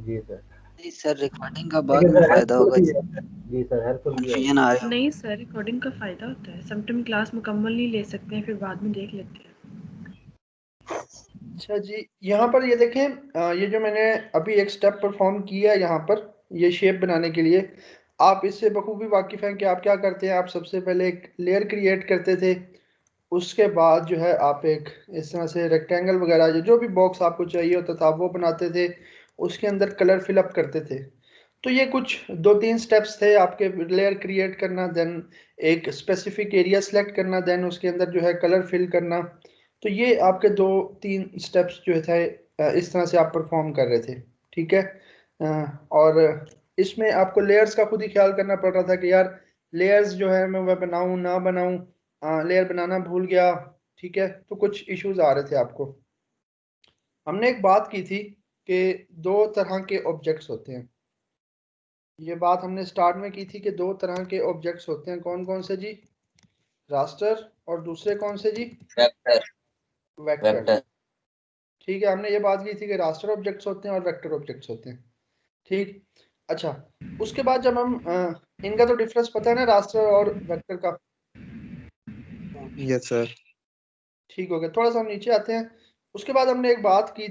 जी sir. नहीं sir, recording का बाद लेकिन में सर फायदा हेल्पफुल होगा। भी है सर। जी सर, हेल्पफुल भी है। कंफ्यूजन आ रहा है। नहीं सर, रिकॉर्डिंग का फ़ायदा होता है। समटाइम क्लास मुकम्मल नहीं ले सकते हैं, फिर बाद में देख लेते हैं। अच्छा जी, यहाँ पर ये देखें, ये जो मैंने अभी एक स्टेप परफॉर्म किया है यहाँ पर, ये शेप बनाने के लिए, आप इससे बखूबी वाकिफ़ हैं कि आप क्या करते हैं। आप सबसे पहले एक लेयर क्रिएट करते थे, उसके बाद जो है आप एक इस तरह से रेक्टेंगल वगैरह जो भी बॉक्स आपको चाहिए होता था वो बनाते थे, उसके अंदर कलर फिलअप करते थे। तो ये कुछ 2-3 स्टेप्स थे आपके, लेयर क्रिएट करना, देन एक स्पेसिफिक एरिया सेलेक्ट करना, देन उसके अंदर जो है कलर फिल करना। तो ये आपके 2-3 स्टेप्स जो थे इस तरह से आप परफॉर्म कर रहे थे, ठीक है। और इसमें आपको लेयर्स का खुद ही ख्याल करना पड़ रहा था कि यार लेयर्स जो है मैं वह बनाऊं ना बनाऊं, लेयर बनाना भूल गया, ठीक है। तो कुछ इश्यूज आ रहे थे आपको। हमने एक बात की थी कि 2 तरह के ऑब्जेक्ट्स होते हैं। ये बात हमने स्टार्ट में की थी कि 2 तरह के ऑब्जेक्ट्स होते हैं। कौन कौन से जी? रास्टर, और दूसरे कौन से जी? वेक्टर। वेक्टर। वेक्टर। ठीक है, हमने ये बात की थी कि रास्टर ऑब्जेक्ट्स होते हैं और वेक्टर ऑब्जेक्ट्स होते हैं, ठीक। अच्छा, उसके बाद जब हम इनका तो डिफरेंस पता है ना, रास्टर और वेक्टर का? Yes sir. ठीक हो गया। थोड़ा सा हम नीचे आते हैं। उसके बाद हमने एक बात की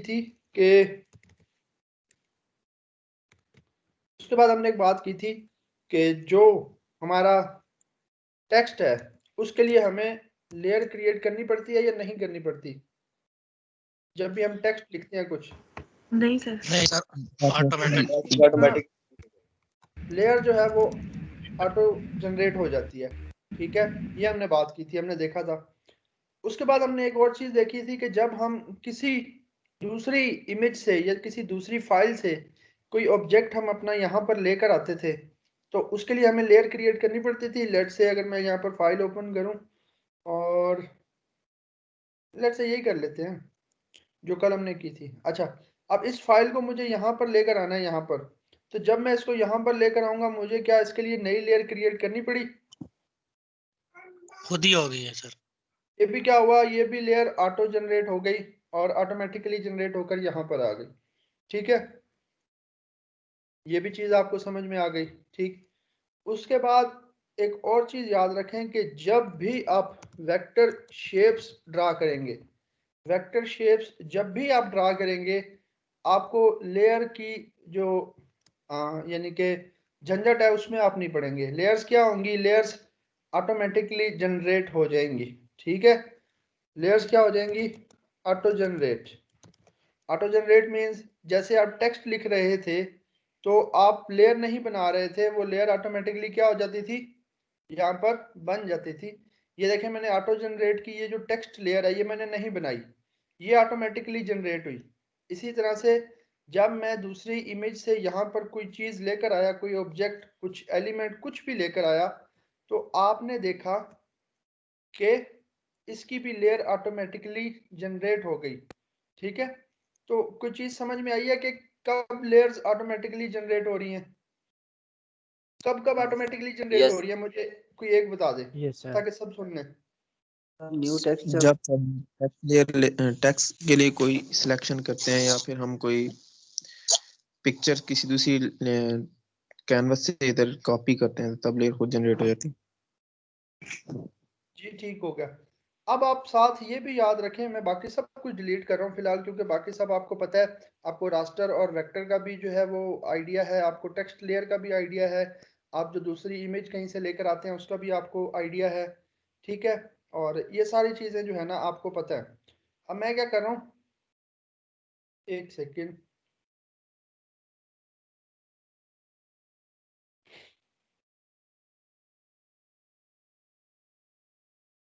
थी कि जो हमारा टेक्स्ट है उसके लिए हमें लेयर क्रिएट करनी पड़ती है या नहीं करनी पड़ती, जब भी हम टेक्स्ट लिखते हैं कुछ? नहीं सर। नहीं सर, ऑटोमेटिक। लेयर जो है वो ऑटो जनरेट हो जाती है, ठीक है। ये हमने बात की थी, हमने देखा था। उसके बाद हमने एक और चीज देखी थी कि जब हम किसी दूसरी इमेज से या किसी दूसरी फाइल से कोई ऑब्जेक्ट हम अपना यहाँ पर लेकर आते थे, तो उसके लिए हमें लेयर क्रिएट करनी पड़ती थी। लेट से अगर मैं यहाँ पर फाइल ओपन करूँ, और लेट से यही कर लेते हैं जो कल हमने की थी। अच्छा, अब इस फाइल को मुझे यहाँ पर लेकर आना है, यहाँ पर। तो जब मैं इसको यहाँ पर लेकर आऊंगा, मुझे क्या इसके लिए नई लेयर क्रिएट करनी पड़ी? खुद ही हो गई है सर। ये भी क्या हुआ, ये भी लेयर ऑटो जनरेट हो गई और ऑटोमेटिकली जनरेट होकर यहाँ पर आ गई, ठीक है। ये भी चीज आपको समझ में आ गई, ठीक। उसके बाद एक और चीज याद रखें कि जब भी आप वेक्टर शेप्स ड्रा करेंगे, वेक्टर शेप्स जब भी आप ड्रा करेंगे, आपको लेयर की जो यानी कि झंझट है उसमें आप नहीं पड़ेंगे। लेयर्स क्या होंगी? लेयर्स ऑटोमेटिकली जनरेट हो जाएंगी, ठीक है। लेयर्स क्या हो जाएंगी? Auto generate. Auto generate means जैसे आप टेक्स्ट लिख रहे थे तो आप लेयर नहीं बना रहे थे, वो लेयर ऑटोमेटिकली क्या हो जाती थी? यहाँ पर बन जाती थी। ये देखें, मैंने ऑटो जनरेट की, ये जो टेक्स्ट लेयर है ये मैंने नहीं बनाई, ये ऑटोमेटिकली जनरेट हुई। इसी तरह से जब मैं दूसरी इमेज से यहाँ पर कोई चीज़ लेकर आया, कोई ऑब्जेक्ट, कुछ एलिमेंट, कुछ भी लेकर आया, तो आपने देखा कि इसकी भी लेयर ऑटोमेटिकली जनरेट हो गई, ठीक है। तो कोई चीज़ समझ में आई है कि कब लेयर्स ऑटोमेटिकली जनरेट हो रही हैं, कब कब ऑटोमेटिकली जनरेट हो यस। रही है? मुझे कोई एक बता दे यस सर। ताकि सब सुन लें। न्यू टेक्स्ट जब टेक्स्ट के लिए कोई सिलेक्शन करते हैं या फिर हम कोई पिक्चर किसी दूसरी कैनवस से इधर कॉपी करते हैं तब लेयर खुद जनरेट हो जाती है। जी ठीक हो गया। अब आप साथ ये भी याद रखें, मैं बाकी सब कुछ डिलीट कर रहा हूँ फिलहाल, क्योंकि बाकी सब आपको पता है। आपको रास्टर और वेक्टर का भी जो है वो आइडिया है, आपको टेक्स्ट लेयर का भी आइडिया है, आप जो दूसरी इमेज कहीं से लेकर आते हैं उसका भी आपको आइडिया है, ठीक है। और ये सारी चीज़ें जो है ना आपको पता है। अब मैं क्या कर रहा हूँ, एक सेकेंड।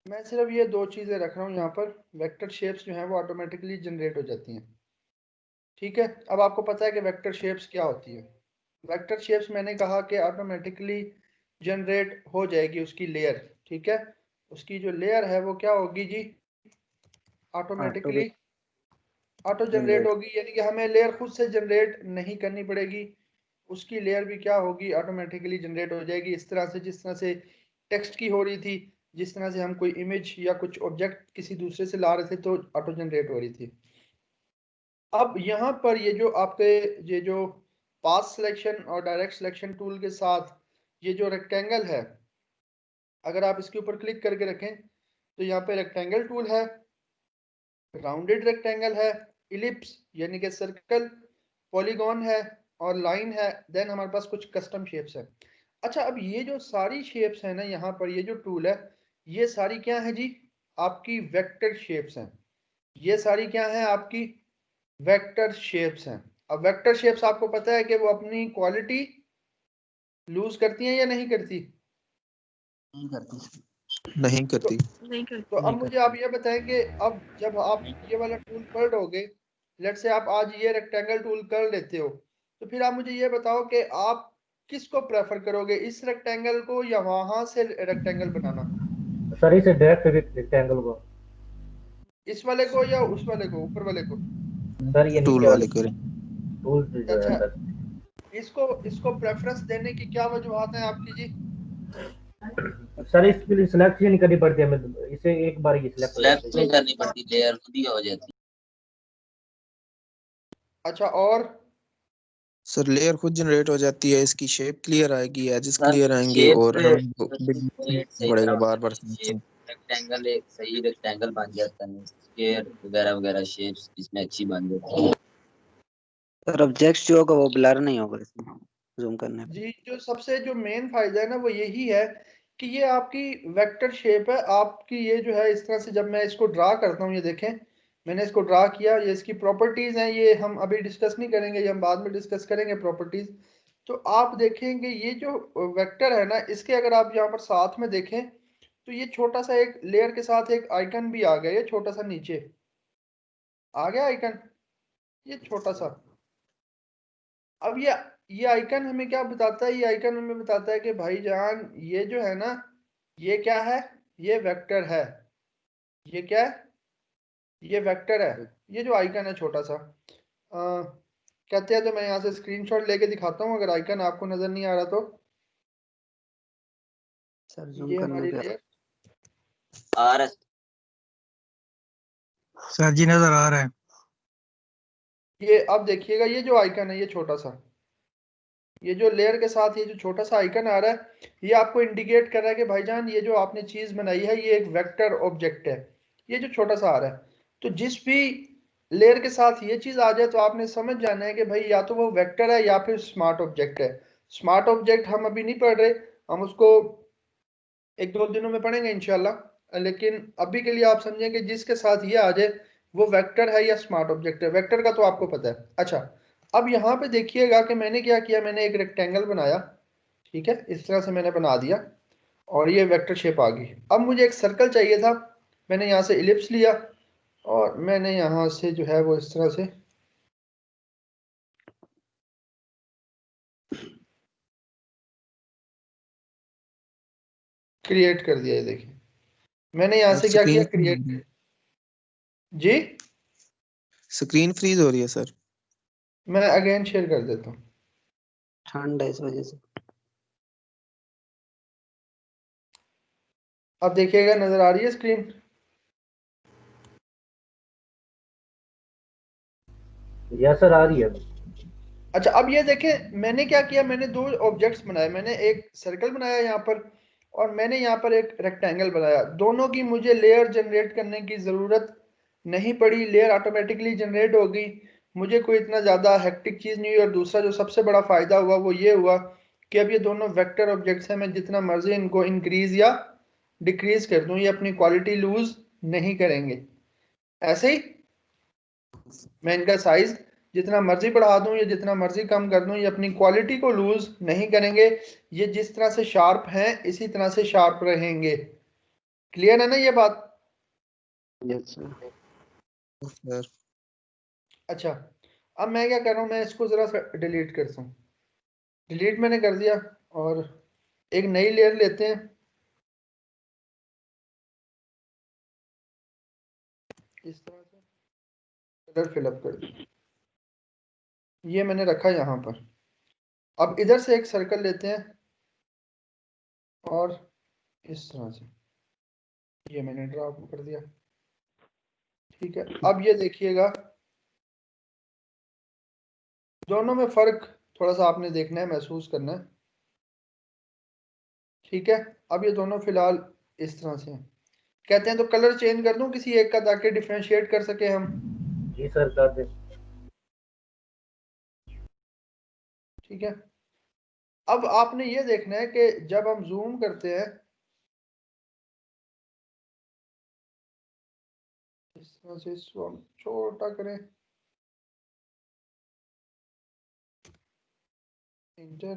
मैं सिर्फ ये 2 चीज़ें रख रहा हूँ यहाँ पर। वेक्टर शेप्स जो हैं वो ऑटोमेटिकली जनरेट हो जाती हैं, ठीक है। अब आपको पता है कि वेक्टर शेप्स क्या होती है। वेक्टर शेप्स मैंने कहा कि ऑटोमेटिकली जनरेट हो जाएगी उसकी लेयर, ठीक है। उसकी जो लेयर है वो क्या होगी जी? Auto automatically auto generate generate. होगी, यानी कि हमें लेयर खुद से जनरेट नहीं करनी पड़ेगी। उसकी लेयर भी क्या होगी? ऑटोमेटिकली जनरेट हो जाएगी, इस तरह से जिस तरह से टेक्स्ट की हो रही थी, जिस तरह से हम कोई इमेज या कुछ ऑब्जेक्ट किसी दूसरे से ला रहे थे तो ऑटो जनरेट हो रही थी। अब यहाँ पर ये जो आपके ये जो पाथ सिलेक्शन और डायरेक्ट सिलेक्शन टूल के साथ ये जो रेक्टेंगल है, अगर आप इसके ऊपर क्लिक करके रखें तो यहाँ पे रेक्टेंगल टूल है, राउंडेड रेक्टेंगल है, इलिप्स यानी कि सर्कल, पॉलीगॉन है और लाइन है, देन हमारे पास कुछ कस्टम शेप्स है। अच्छा, अब ये जो सारी शेप्स है ना, यहाँ पर ये जो टूल है, ये सारी क्या है जी, आपकी वेक्टर शेप्स हैं। ये सारी क्या है, आपकी वेक्टर शेप्स हैं। अब वेक्टर शेप्स आपको पता है कि वो अपनी क्वालिटी लूज करती हैं या नहीं करती? नहीं करती। नहीं करती। नहीं कर तो अब मुझे आप ये बताएं कि अब जब आप ये वाला टूल कर दोगे, लेट से आप आज ये रेक्टेंगल टूल कर लेते हो, तो फिर आप मुझे ये बताओ कि आप किसको प्रेफर करोगे, इस रेक्टेंगल को या वहां से रेक्टेंगल बनाना? सर इसे डायरेक्ट रेक्टेंगल को, इस वाले को या उस वाले को, ऊपर वाले को? सर ये टूल नीचे वाले वाले करें। टूल जो है अच्छा, सर। इसको प्रेफरेंस देने की क्या वजूहत है आपकी जी? सर इसके लिए सिलेक्ट नहीं करनी पड़ती हमें, इसे एक बार ही सिलेक्ट हो सिलेक्ट जाती नहीं है। करनी पड़ती, लेयर खुद ही हो जाती अच्छा, और सर लेयर खुद जनरेट हो जाती है, इसकी शेप क्लियर आएगी, एजेस है। क्लियर आएंगे शेप और पे हमको सही पड़ेगा तरह बार बार शेप रेक्टेंगल, एक सही रेक्टेंगल बन जाता है, स्क्वायर वगैरह वगैरह शेप्स इसमें अच्छी बन जाती है। सर ऑब्जेक्ट जो होगा वो ब्लर नहीं होगा इसमें जूम करने पे। जी, जो मेन फायदा है ना वो यही है कि ये आपकी वेक्टर शेप है आपकी। ये जो है इस तरह से जब मैं इसको ड्रा करता हूँ, ये देखें मैंने इसको ड्रा किया, ये इसकी प्रॉपर्टीज हैं, ये हम अभी डिस्कस नहीं करेंगे, ये हम बाद में डिस्कस करेंगे प्रॉपर्टीज। तो आप देखेंगे ये जो वेक्टर है ना, इसके अगर आप यहाँ पर साथ में देखें तो ये छोटा सा एक लेयर के साथ एक आइकन भी आ गया, ये छोटा सा नीचे आ गया आइकन, ये छोटा सा। अब ये आइकन हमें क्या बताता है? ये आइकन हमें बताता है कि भाईजान ये जो है ना, ये क्या है, ये वेक्टर है। ये क्या है? ये वेक्टर है। ये जो आइकन है छोटा सा, कहते हैं तो मैं यहाँ से स्क्रीनशॉट लेके दिखाता हूँ अगर आइकन आपको नजर नहीं आ रहा तो। सर जूम ये करने हमारी पे लेयर, आ रहा है। सर जी नजर आ रहा है। ये अब देखिएगा ये जो आइकन है ये छोटा सा, ये जो लेयर के साथ ये जो छोटा सा आइकन आ रहा है, ये आपको इंडिकेट कर रहा है कि भाईजान ये जो आपने चीज बनाई है ये एक वेक्टर ऑब्जेक्ट है। ये जो छोटा सा आ रहा है, तो जिस भी लेयर के साथ ये चीज आ जाए तो आपने समझ जाना है कि भाई या तो वो वेक्टर है या फिर स्मार्ट ऑब्जेक्ट है। स्मार्ट ऑब्जेक्ट हम अभी नहीं पढ़ रहे, हम उसको एक दो दिनों में पढ़ेंगे इंशाल्लाह, लेकिन अभी के लिए आप समझें कि जिसके साथ ये आ जाए वो वेक्टर है या स्मार्ट ऑब्जेक्ट है। वेक्टर का तो आपको पता है। अच्छा, अब यहाँ पे देखिएगा कि मैंने क्या किया, मैंने एक रेक्टेंगल बनाया, ठीक है, इस तरह से मैंने बना दिया और ये वेक्टर शेप आ गई। अब मुझे एक सर्कल चाहिए था, मैंने यहाँ से इलिप्स लिया और मैंने यहाँ से जो है वो इस तरह से क्रिएट कर दिया। ये देखिए मैंने यहाँ से क्या किया, क्रिएट। जी, स्क्रीन फ्रीज हो रही है सर। मैं अगेन शेयर कर देता हूँ। ठंड है इस वजह से। अब देखिएगा नजर आ रही है स्क्रीन? यस सर आ रही है। अच्छा, अब ये देखें मैंने क्या किया, मैंने दो ऑब्जेक्ट्स बनाए, मैंने एक सर्कल बनाया यहाँ पर और मैंने यहाँ पर एक रेक्टेंगल बनाया। दोनों की मुझे लेयर जनरेट करने की ज़रूरत नहीं पड़ी, लेयर ऑटोमेटिकली जनरेट हो गई, मुझे कोई इतना ज़्यादा हेक्टिक चीज़ नहीं हुई। और दूसरा जो सबसे बड़ा फ़ायदा हुआ वो ये हुआ कि अब ये दोनों वेक्टर ऑब्जेक्ट्स हैं, मैं जितना मर्जी इनको इंक्रीज या डिक्रीज कर दूँ ये अपनी क्वालिटी लूज नहीं करेंगे। ऐसे ही मैं इनका साइज जितना मर्जी बढ़ा दूं या जितना मर्जी कम कर दूं, ये अपनी क्वालिटी को लूज नहीं करेंगे। ये जिस तरह से शार्प हैं इसी तरह से शार्प रहेंगे। क्लियर है ना ये बात? Yes sir. सर अच्छा, अब मैं क्या कर रहा हूं, मैं इसको जरा सा डिलीट करता हूं। डिलीट मैंने कर दिया और एक नई लेयर लेते हैं। इस तरह से कलर फिलअप कर दिया, ये मैंने रखा यहाँ पर। अब इधर से एक सर्कल लेते हैं और इस तरह से ये मैंने ड्रा कर दिया, ठीक है। अब ये देखिएगा दोनों में फर्क थोड़ा सा आपने देखना है, महसूस करना है, ठीक है। अब ये दोनों फिलहाल इस तरह से हैं। कहते हैं तो कलर चेंज कर दूं किसी एक का ताकि डिफरेंशिएट कर सके हम। जी सर कर दे। ठीक है, अब आपने ये देखना है कि जब हम जूम करते हैं इस तरह से, इसको हम छोटा करें, इंटर,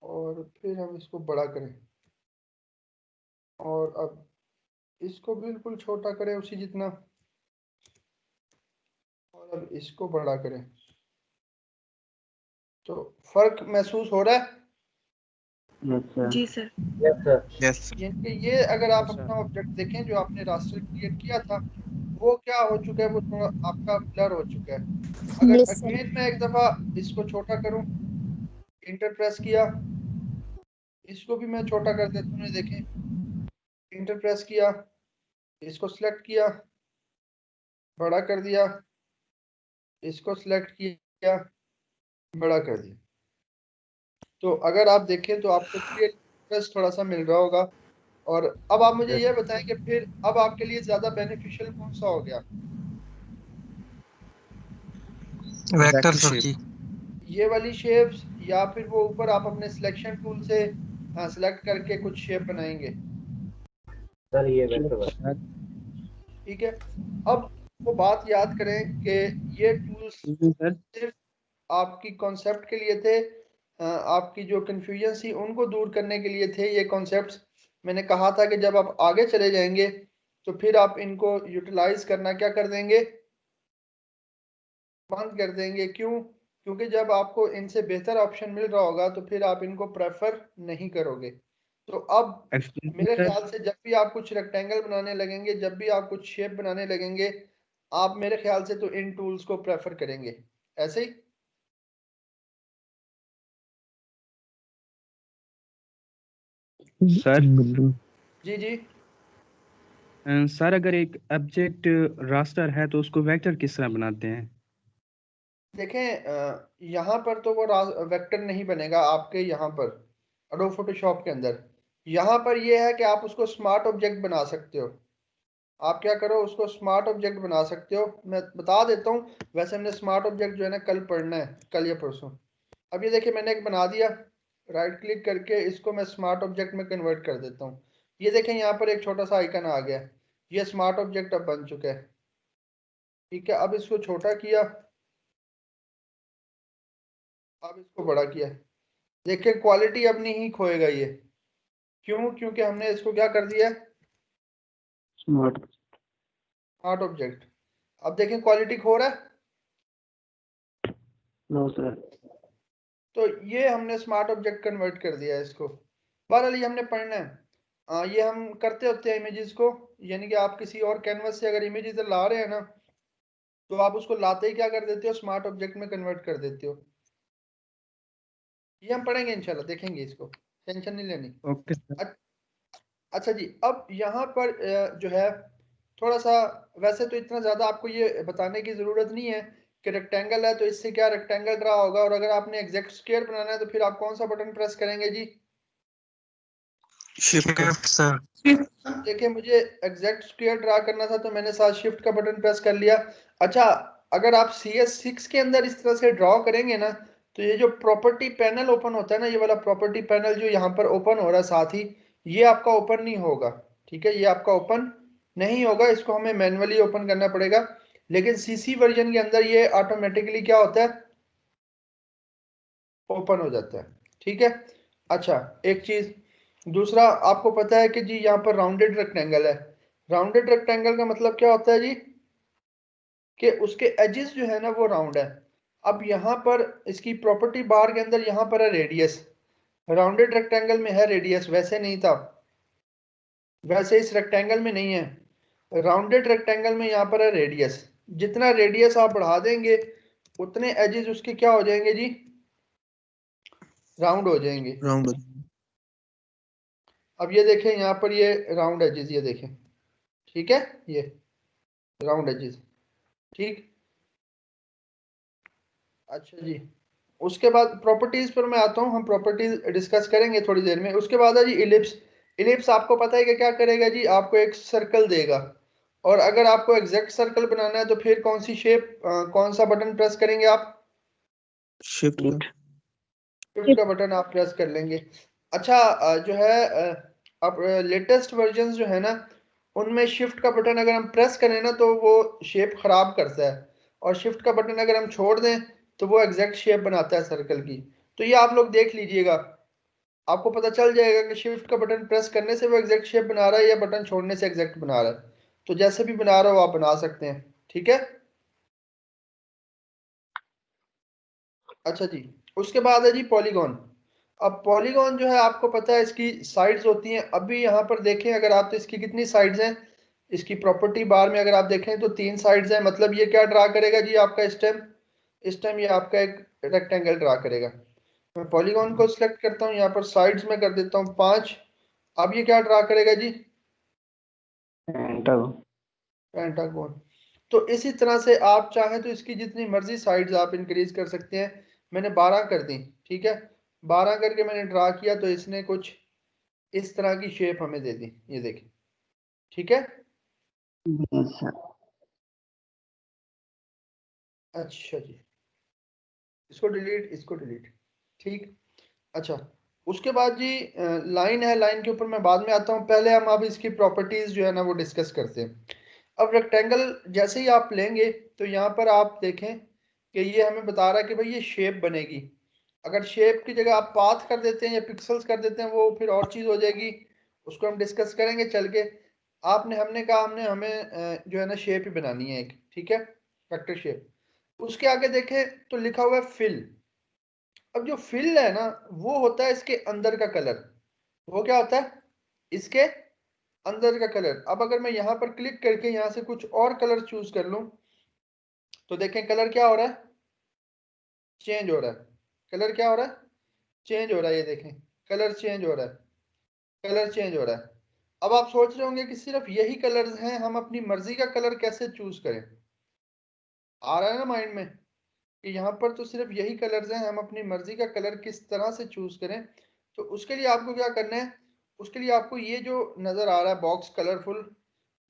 और फिर हम इसको बड़ा करें, और अब इसको बिल्कुल छोटा करें उसी जितना, और अब इसको बड़ा करें। तो फर्क महसूस हो रहा है? जी सर। Yes sir. यस यानी कि ये अगर आप अपना ऑब्जेक्ट देखें जो आपने रास्टर क्रिएट किया था, वो क्या हो चुका है, वो थोड़ा आपका ब्लर हो चुका है। अगर यस सर। अगेन मैं एक दफा इसको छोटा करूं, इंटर प्रेस किया, इसको भी मैं छोटा कर देता हूं, ये देखें, इंटर प्रेस किया, इसको सिलेक्ट किया, बड़ा कर दिया, इसको सिलेक्ट किया, बड़ा कर दिया। तो अगर आप देखें तो आपको क्लियर थोड़ा सा मिल रहा होगा। और अब आप मुझे ये बताएं कि फिर अब आपके लिए ज्यादा बेनिफिशियल कौन सा हो गया, वेक्टर सर जी। ये वाली शेप्स, या फिर वो ऊपर आप अपने सिलेक्शन टूल से सिलेक्ट करके कुछ शेप बनाएंगे? सर ये वेक्टर। ठीक है, अब वो बात याद करें कि ये टूल्स सिर्फ आपकी कॉन्सेप्ट के लिए थे, आपकी जो कंफ्यूजन थी उनको दूर करने के लिए थे ये कॉन्सेप्ट्स। मैंने कहा था कि जब आप आगे चले जाएंगे तो फिर आप इनको यूटिलाइज करना क्या कर देंगे, बंद कर देंगे। क्यों? क्योंकि जब आपको इनसे बेहतर ऑप्शन मिल रहा होगा तो फिर आप इनको प्रेफर नहीं करोगे। तो अब मेरे ख्याल से जब भी आप कुछ रेक्टेंगल बनाने लगेंगे, जब भी आप कुछ शेप बनाने लगेंगे, आप मेरे ख्याल से तो इन टूल्स को प्रेफर करेंगे, ऐसे ही। सर जी जी। सर अगर एक ऑब्जेक्ट रास्टर है तो उसको वेक्टर किस तरह बनाते हैं? देखें, यहाँ पर तो वो वेक्टर नहीं बनेगा आपके यहाँ पर एडोब फोटोशॉप के अंदर। यहाँ पर ये है कि आप उसको स्मार्ट ऑब्जेक्ट बना सकते हो। आप क्या करो, उसको स्मार्ट ऑब्जेक्ट बना सकते हो। मैं बता देता हूँ, वैसे हमने स्मार्ट ऑब्जेक्ट जो है ना कल पढ़ना है, कल या परसों। अब ये देखिए मैंने एक बना दिया, राइट क्लिक करके इसको मैं स्मार्ट ऑब्जेक्ट में कन्वर्ट कर देता हूँ। ये देखें यहाँ पर एक छोटा सा आइकन आ गया, ये स्मार्ट ऑब्जेक्ट अब बन चुका है। ठीक है, अब इसको छोटा किया, अब इसको बड़ा किया, देखिए क्वालिटी अब नहीं खोएगा ये। क्यों? क्योंकि हमने इसको क्या कर दिया, स्मार्ट ऑब्जेक्ट। अब देखें क्वालिटी खो रहा है? No sir. तो ये हमने स्मार्ट ऑब्जेक्ट कन्वर्ट कर दिया है इसको। बहरहाल ये हमने पढ़ना है। ये हम करते होते हैं इमेजेस को, यानी कि आप किसी और कैनवस से अगर इमेजेस ला रहे हैं ना, तो आप उसको लाते ही क्या कर देते हो, स्मार्ट ऑब्जेक्ट में कन्वर्ट कर देते हो। ये हम पढ़ेंगे इंशाल्लाह, देखेंगे इसको, टेंशन नहीं लेनी। Okay sir. अच्छा जी, अब यहाँ पर जो है थोड़ा सा, वैसे तो इतना ज़्यादा आपको ये बताने की ज़रूरत नहीं है कि रेक्टेंगल है तो इससे क्या रेक्टेंगल ड्रा होगा, और अगर आपने एग्जैक्ट स्क्वायर बनाना है तो फिर आप कौन सा बटन प्रेस करेंगे जी? Shift sir. देखिए मुझे एग्जैक्ट स्क्वायर ड्रा करना था तो मैंने साथ शिफ्ट का बटन प्रेस कर लिया। अच्छा, अगर आप CS6 के अंदर इस तरह से ड्रॉ करेंगे ना, तो ये जो प्रॉपर्टी पैनल ओपन होता है ना, ये वाला प्रॉपर्टी पैनल जो यहाँ पर ओपन हो रहा है साथ ही, ये आपका ओपन नहीं होगा। ठीक है, ये आपका ओपन नहीं होगा, इसको हमें मैनुअली ओपन करना पड़ेगा। लेकिन CC वर्जन के अंदर ये ऑटोमेटिकली क्या होता है, ओपन हो जाता है। ठीक है। अच्छा, एक चीज दूसरा, आपको पता है कि जी यहाँ पर राउंडेड रेक्टेंगल है। राउंडेड रेक्टेंगल का मतलब क्या होता है जी, कि उसके एजेस जो है ना वो राउंड है। अब यहाँ पर इसकी प्रॉपर्टी बार के अंदर यहाँ पर है रेडियस, राउंडेड रेक्टेंगल में है रेडियस, वैसे नहीं था, वैसे इस रेक्टेंगल में नहीं है। राउंडेड रेक्टेंगल में यहाँ पर है रेडियस, जितना रेडियस आप बढ़ा देंगे उतने एजेस उसके क्या हो जाएंगे जी, राउंड हो जाएंगे। राउंड। अब ये देखें यहाँ पर ये राउंड एजेस, ये देखें, ठीक है, ये राउंड एजेस। ठीक, अच्छा जी, उसके बाद प्रॉपर्टीज पर मैं आता हूँ, हम प्रॉपर्टीज डिस्कस करेंगे थोड़ी देर में। उसके बाद है जी इलिप्स। इलिप्स आपको पता है कि क्या करेगा जी, आपको एक सर्कल देगा, और अगर आपको एग्जैक्ट सर्कल बनाना है तो फिर कौन सी शेप, कौन सा बटन प्रेस करेंगे आप? शिफ्ट का। शिफ्ट का बटन आप प्रेस कर लेंगे। अच्छा जो है अब लेटेस्ट वर्जन जो है ना, उनमें शिफ्ट का बटन अगर हम प्रेस करें ना तो वो शेप खराब करता है, और शिफ्ट का बटन अगर हम छोड़ दें तो वो एग्जैक्ट शेप बनाता है सर्कल की। तो ये आप लोग देख लीजिएगा, आपको पता चल जाएगा कि शिफ्ट का बटन प्रेस करने से वो एग्जैक्ट शेप बना रहा है या बटन छोड़ने से एग्जैक्ट बना रहा है। तो जैसे भी बना रहा हो आप बना सकते हैं, ठीक है। अच्छा जी, उसके बाद है जी पॉलीगॉन। अब पॉलीगॉन जो है आपको पता है इसकी साइड्स होती हैं। अभी यहाँ पर देखें अगर आप, तो इसकी कितनी साइड्स हैं, इसकी प्रॉपर्टी बार में अगर आप देखें तो 3 साइड्स हैं। मतलब ये क्या ड्रा करेगा जी आपका इस टाइम ये आपका एक रेक्टेंगल ड्रा करेगा। मैं पॉलीगॉन को सिलेक्ट करता हूँ, यहाँ पर साइड्स में कर देता हूँ 5। अब ये क्या ड्रा करेगा जी, पेंटागन। तो इसी तरह से आप चाहें तो इसकी जितनी मर्जी साइड्स आप इंक्रीज कर सकते हैं। मैंने 12 कर दी, ठीक है। 12 करके मैंने ड्रा किया तो इसने कुछ इस तरह की शेप हमें दे दी, ये देखें, ठीक है। अच्छा जी, इसको डिलीट, इसको डिलीट, ठीक। अच्छा, उसके बाद जी लाइन है, लाइन के ऊपर मैं बाद में आता हूँ। पहले हम अब इसकी प्रॉपर्टीज जो है ना वो डिस्कस करते हैं। अब रेक्टेंगल जैसे ही आप लेंगे तो यहाँ पर आप देखें कि ये हमें बता रहा है कि भाई ये शेप बनेगी। अगर शेप की जगह आप पाथ कर देते हैं या पिक्सल्स कर देते हैं वो फिर और चीज़ हो जाएगी, उसको हम डिस्कस करेंगे चल के। आपने हमने कहा हमें जो है ना शेप ही बनानी है एक, ठीक है, वेक्टर शेप। उसके आगे देखें तो लिखा हुआ है फिल। अब जो फिल है ना वो होता है इसके अंदर का कलर। वो क्या होता है, इसके अंदर का कलर। अब अगर मैं यहाँ पर क्लिक करके यहाँ से कुछ और कलर चूज कर लूं तो देखें कलर क्या हो रहा है, चेंज हो रहा है। कलर क्या हो रहा है, चेंज हो रहा है। ये देखें कलर चेंज हो रहा है, कलर चेंज हो रहा है। अब आप सोच रहे होंगे कि सिर्फ यही कलर्स हैं, हम अपनी मर्जी का कलर कैसे चूज करें। आ रहा है ना माइंड में कि यहाँ पर तो सिर्फ यही कलर्स हैं, हम अपनी मर्जी का कलर किस तरह से चूज करें। तो उसके लिए आपको क्या करना है, उसके लिए आपको ये जो नजर आ रहा है बॉक्स कलरफुल,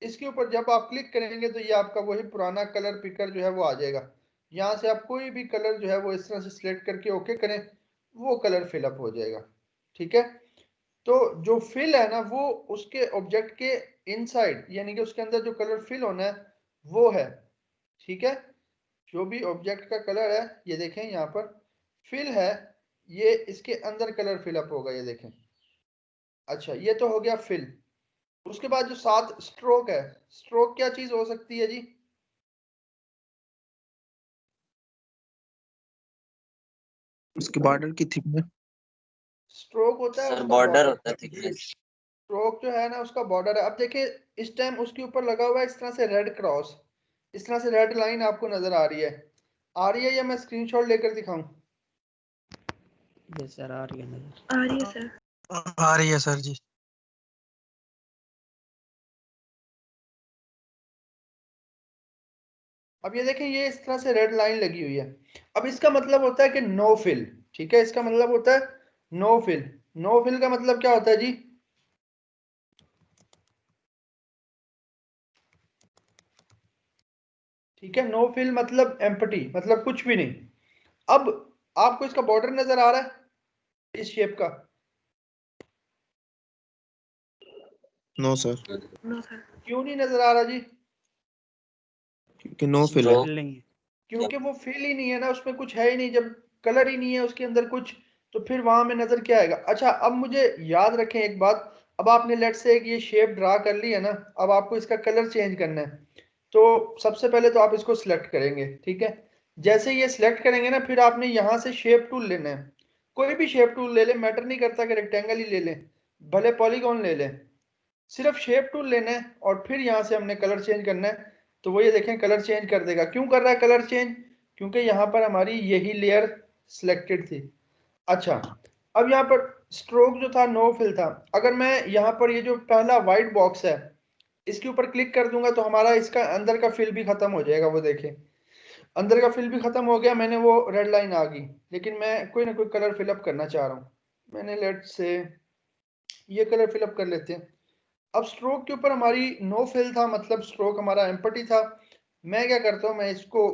इसके ऊपर जब आप क्लिक करेंगे तो ये आपका वही पुराना कलर पिकर जो है वो आ जाएगा। यहाँ से आप कोई भी कलर जो है वो इस तरह से सिलेक्ट करके ओके करें, वो कलर फिलअप हो जाएगा, ठीक है। तो जो फिल है ना वो उसके ऑब्जेक्ट के इनसाइड, यानी कि उसके अंदर जो कलर फिल होना है वो है, ठीक है। जो भी ऑब्जेक्ट का कलर है ये देखें यहाँ पर फिल है, ये इसके अंदर कलर फिलअप होगा, ये देखें। अच्छा ये तो हो गया फिल। उसके बाद जो साथ स्ट्रोक है, स्ट्रोक क्या चीज हो सकती है जी, उसके बॉर्डर की थिकनेस। स्ट्रोक होता है सर उसका बॉर्डर बॉर्डर। होता है थिकनेस। स्ट्रोक जो है ना उसका बॉर्डर है। अब देखिए इस टाइम उसके ऊपर लगा हुआ है इस तरह से रेड क्रॉस, इस तरह से रेड लाइन आपको नजर आ रही है या मैं स्क्रीनशॉट लेकर दिखाऊं? आ रही है सर। आ रही है सर जी। अब ये देखें ये इस तरह से रेड लाइन लगी हुई है। अब इसका मतलब होता है कि नो फिल, ठीक है। इसका मतलब होता है नो फिल। नो फिल का मतलब क्या होता है जी, ठीक है। नो फिल मतलब एम्प्टी, मतलब कुछ भी नहीं। अब आपको इसका बॉर्डर नजर आ रहा है इस शेप का? No sir, no sir. क्यों नहीं नजर आ रहा जी? क्योंकि नो फिल है। स्ट्रोक क्योंकि वो फिल ही नहीं है ना, उसमें कुछ है ही नहीं। जब कलर ही नहीं है उसके अंदर कुछ, तो फिर वहां में नजर क्या आएगा। अच्छा अब मुझे याद रखें एक बात, अब आपने लेट से एक ये शेप ड्रा कर ली है ना, अब आपको इसका कलर चेंज करना है। तो सबसे पहले तो आप इसको सिलेक्ट करेंगे, ठीक है। जैसे ये सिलेक्ट करेंगे ना फिर आपने यहाँ से शेप टूल लेना है। कोई भी शेप टूल ले लें, मैटर नहीं करता कि रेक्टेंगल ही ले लें, भले पॉलीगॉन ले लें, सिर्फ शेप टूल लेना है और फिर यहाँ से हमने कलर चेंज करना है। तो वो ये देखें कलर चेंज कर देगा। क्यों कर रहा है कलर चेंज, क्योंकि यहाँ पर हमारी यही लेयर सिलेक्टेड थी। अच्छा अब यहाँ पर स्ट्रोक जो था नो फिल था। अगर मैं यहाँ पर ये जो पहला व्हाइट बॉक्स है इसके ऊपर क्लिक कर दूंगा तो हमारा इसका अंदर का फिल भी खत्म हो जाएगा, वो देखें। अंदर का फिल भी खत्म हो गया, मैंने वो रेड लाइन आ गई, लेकिन मैं कोई ना कोई कलर फिलअप करना चाह रहा हूँ। मैंने लेट से ये कलर फिलअप कर लेते हैं। अब स्ट्रोक के ऊपर हमारी नो फिल था, मतलब स्ट्रोक हमारा एम्प्टी था। मैं क्या करता हूँ, मैं इसको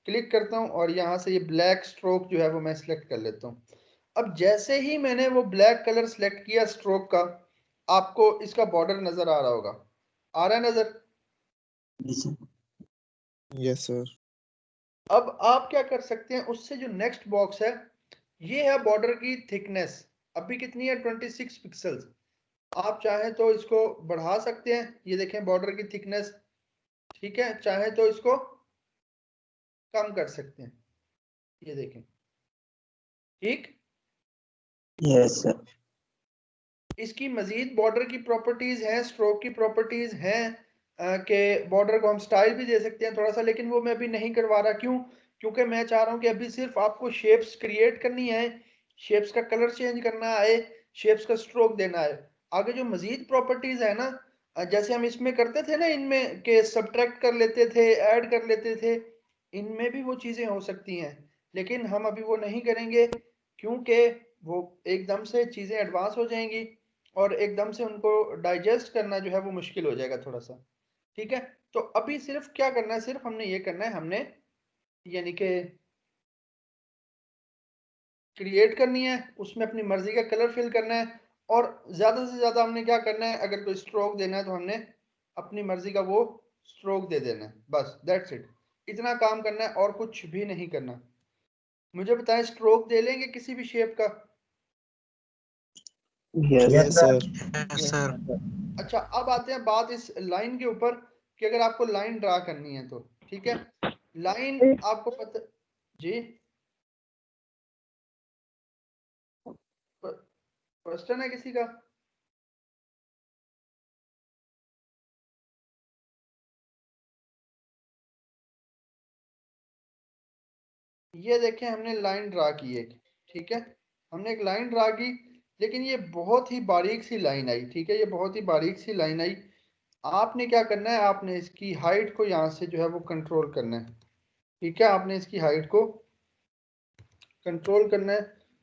क्लिक करता हूँ और यहाँ से ये ब्लैक स्ट्रोक जो है वो मैं सिलेक्ट कर लेता हूँ। अब जैसे ही मैंने वो ब्लैक कलर सिलेक्ट किया स्ट्रोक का, आपको इसका बॉर्डर नजर आ रहा होगा, आ रहा है नजर? Yes sir. अब आप क्या कर सकते हैं, उससे जो नेक्स्ट बॉक्स है, ये है बॉर्डर की थिकनेस। अभी कितनी है? 26 पिक्सल्स। आप चाहे तो इसको बढ़ा सकते हैं, ये देखें बॉर्डर की थिकनेस, ठीक है। चाहे तो इसको कम कर सकते हैं, ये देखें, ठीक। Yes sir. इसकी मजीद बॉर्डर की प्रॉपर्टीज हैं, स्ट्रोक की प्रॉपर्टीज हैं कि बॉर्डर को हम स्टाइल भी दे सकते हैं थोड़ा सा, लेकिन वो मैं अभी नहीं करवा रहा। क्यों? क्योंकि मैं चाह रहा हूं कि अभी सिर्फ आपको शेप्स क्रिएट करनी है, शेप्स का कलर चेंज करना है, शेप्स का स्ट्रोक देना है। आगे जो मजीद प्रॉपर्टीज है ना, जैसे हम इसमें करते थे ना, इनमें के सब्ट्रैक्ट कर लेते थे, ऐड कर लेते थे, इनमें भी वो चीजें हो सकती हैं, लेकिन हम अभी वो नहीं करेंगे, क्योंकि वो एकदम से चीजें एडवांस हो जाएंगी और एकदम से उनको डाइजेस्ट करना जो है वो मुश्किल हो जाएगा थोड़ा सा, ठीक है। तो अभी सिर्फ क्या करना है, सिर्फ हमने ये करना है, हमने यानी कि क्रिएट करनी है, उसमें अपनी मर्जी का कलर फिल करना है, और ज्यादा से ज्यादा हमने क्या करना है, अगर कोई स्ट्रोक देना है तो हमने अपनी मर्जी का वो स्ट्रोक दे देना है, बस दैट्स इट। इतना काम करना है और कुछ भी नहीं करना। मुझे बताएं, स्ट्रोक दे लेंगे किसी भी शेप का? Yes yes sir. Yes sir. अच्छा, अब आते हैं बात इस लाइन के ऊपर कि अगर आपको लाइन ड्रा करनी है तो, ठीक है। लाइन आपको पता जी, क्वेश्चन है किसी का? ये देखें, हमने लाइन ड्रा की एक, ठीक है। हमने एक लाइन ड्रा की, लेकिन ये बहुत ही बारीक सी लाइन आई, ठीक है, ये बहुत ही बारीक सी लाइन आई। आपने क्या करना है, आपने इसकी हाइट को यहाँ से जो है वो कंट्रोल करना है, ठीक है। आपने इसकी हाइट को कंट्रोल करना है,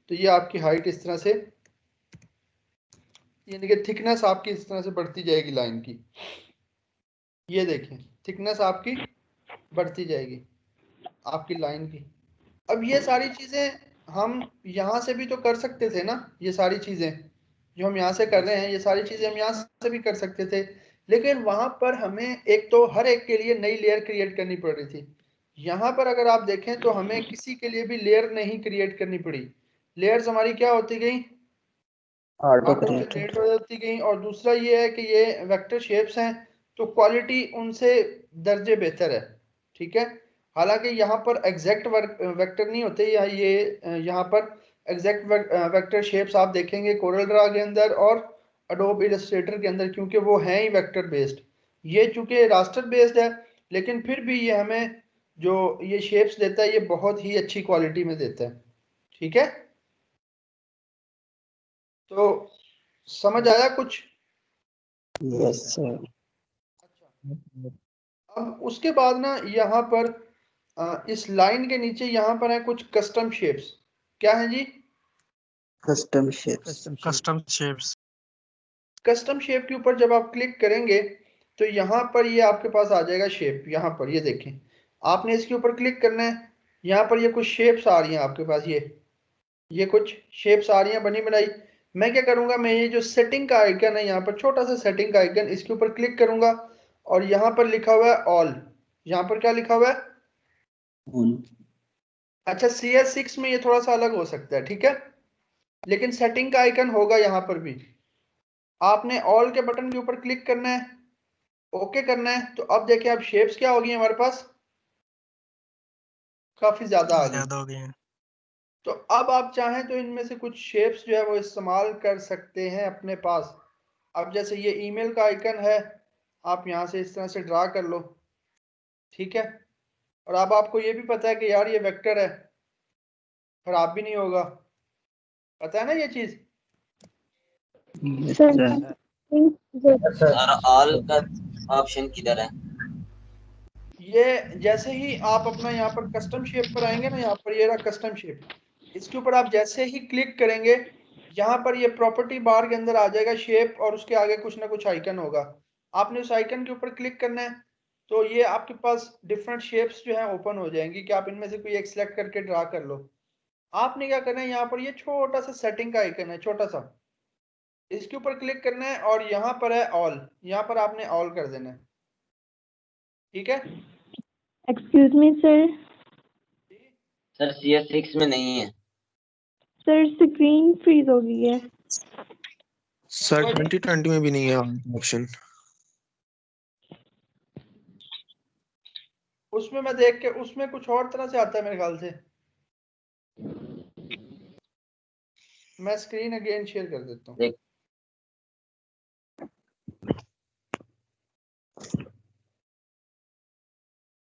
तो ये आपकी हाइट इस तरह से, यानी कि थिकनेस आपकी इस तरह से बढ़ती जाएगी लाइन की। ये देखें, थिकनेस आपकी बढ़ती जाएगी आपकी लाइन की। अब ये सारी चीजें हम यहाँ से भी तो कर सकते थे ना, ये सारी चीजें जो हम यहाँ से कर रहे हैं, ये सारी चीजें हम यहाँ से भी कर सकते थे, लेकिन वहां पर हमें एक तो हर एक के लिए नई लेयर क्रिएट करनी पड़ रही थी। यहाँ पर अगर आप देखें तो हमें किसी के लिए भी लेयर नहीं क्रिएट करनी पड़ी, लेयर्स हमारी क्या होती गई, ऑटो ऑटो क्रिएटेड। जनरेट हो जाती गई। और दूसरा ये है कि ये वेक्टर शेप्स हैं, तो क्वालिटी उनसे दर्जे बेहतर है, ठीक है। हालांकि यहाँ पर एग्जैक्ट वेक्टर नहीं होते, या ये यहाँ पर एग्जैक्ट वेक्टर शेप्स आप देखेंगे कोरल ड्रा के अंदर और अडोब इलस्ट्रेटर के अंदर, क्योंकि वो हैं ही वेक्टर बेस्ड। ये चूंकि रास्टर बेस्ड है, लेकिन फिर भी ये हमें जो ये शेप्स देता है, ये बहुत ही अच्छी क्वालिटी में देता है, ठीक है। तो समझ आया कुछ? Yes sir. अब उसके बाद ना यहाँ पर इस लाइन के नीचे यहाँ पर है कुछ कस्टम शेप्स। क्या है जी? Custom shapes. Custom shapes. Custom shape के ऊपर जब आप क्लिक करेंगे तो यहाँ पर ये आपके पास आ जाएगा शेप। यहाँ पर ये देखें, आपने इसके ऊपर क्लिक करना है, यहाँ पर ये कुछ शेप्स आ रही हैं आपके पास, ये कुछ शेप्स आ रही हैं बनी बनाई। मैं क्या करूंगा, मैं ये जो सेटिंग का आइकन है यहाँ पर, छोटा सा सेटिंग का आइकन, इसके ऊपर क्लिक करूंगा और यहाँ पर लिखा हुआ है ऑल। यहाँ पर क्या लिखा हुआ है? अच्छा, CS6 में ये थोड़ा सा अलग हो सकता है, ठीक है, लेकिन सेटिंग का आइकन होगा यहाँ पर भी। आपने ऑल के बटन के ऊपर क्लिक करना है, ओके करना है। तो अब देखिए, अब शेप्स क्या होगी हमारे पास, काफी ज्यादा आ गई। ज्यादा हो गए हैं। तो अब आप चाहें तो इनमें से कुछ शेप्स जो है वो इस्तेमाल कर सकते हैं अपने पास। अब जैसे ये ईमेल का आइकन है, आप यहाँ से इस तरह से ड्रा कर लो, ठीक है। और अब आपको ये भी पता है कि यार ये वेक्टर है, खराब भी नहीं होगा, पता है ना ये चीज। Yes sir. सर और ऑल का ऑप्शन किधर है? ये जैसे ही आप अपना यहाँ पर कस्टम शेप पर आएंगे ना, यहाँ पर ये रहा कस्टम शेप, इसके ऊपर आप जैसे ही क्लिक करेंगे यहाँ पर ये प्रॉपर्टी बार के अंदर आ जाएगा शेप, और उसके आगे कुछ ना कुछ आइकन होगा। आपने उस आइकन के ऊपर क्लिक करना है, तो ये आपके पास डिफरेंट शेप्स जो है ओपन हो जाएंगी कि आप इनमें से कोई एक सिलेक्ट करके ड्रा कर लो। आपने क्या करना है, यहाँ पर ये छोटा सा सेटिंग का आइकन है, छोटा सा, इसके ऊपर क्लिक करना है और यहाँ पर है ऑल, यहाँ पर आपने ऑल कर देना है। ठीक है, excuse me sir. Sir CS6 में नहीं है। सर स्क्रीन फ्रीज हो गई है। सर 2020 में भी नहीं है ऑप्शन। उसमें मैं देख के, उसमें कुछ और तरह से आता है मेरे ख्याल से। मैं स्क्रीन अगेन शेयर कर देता हूँ।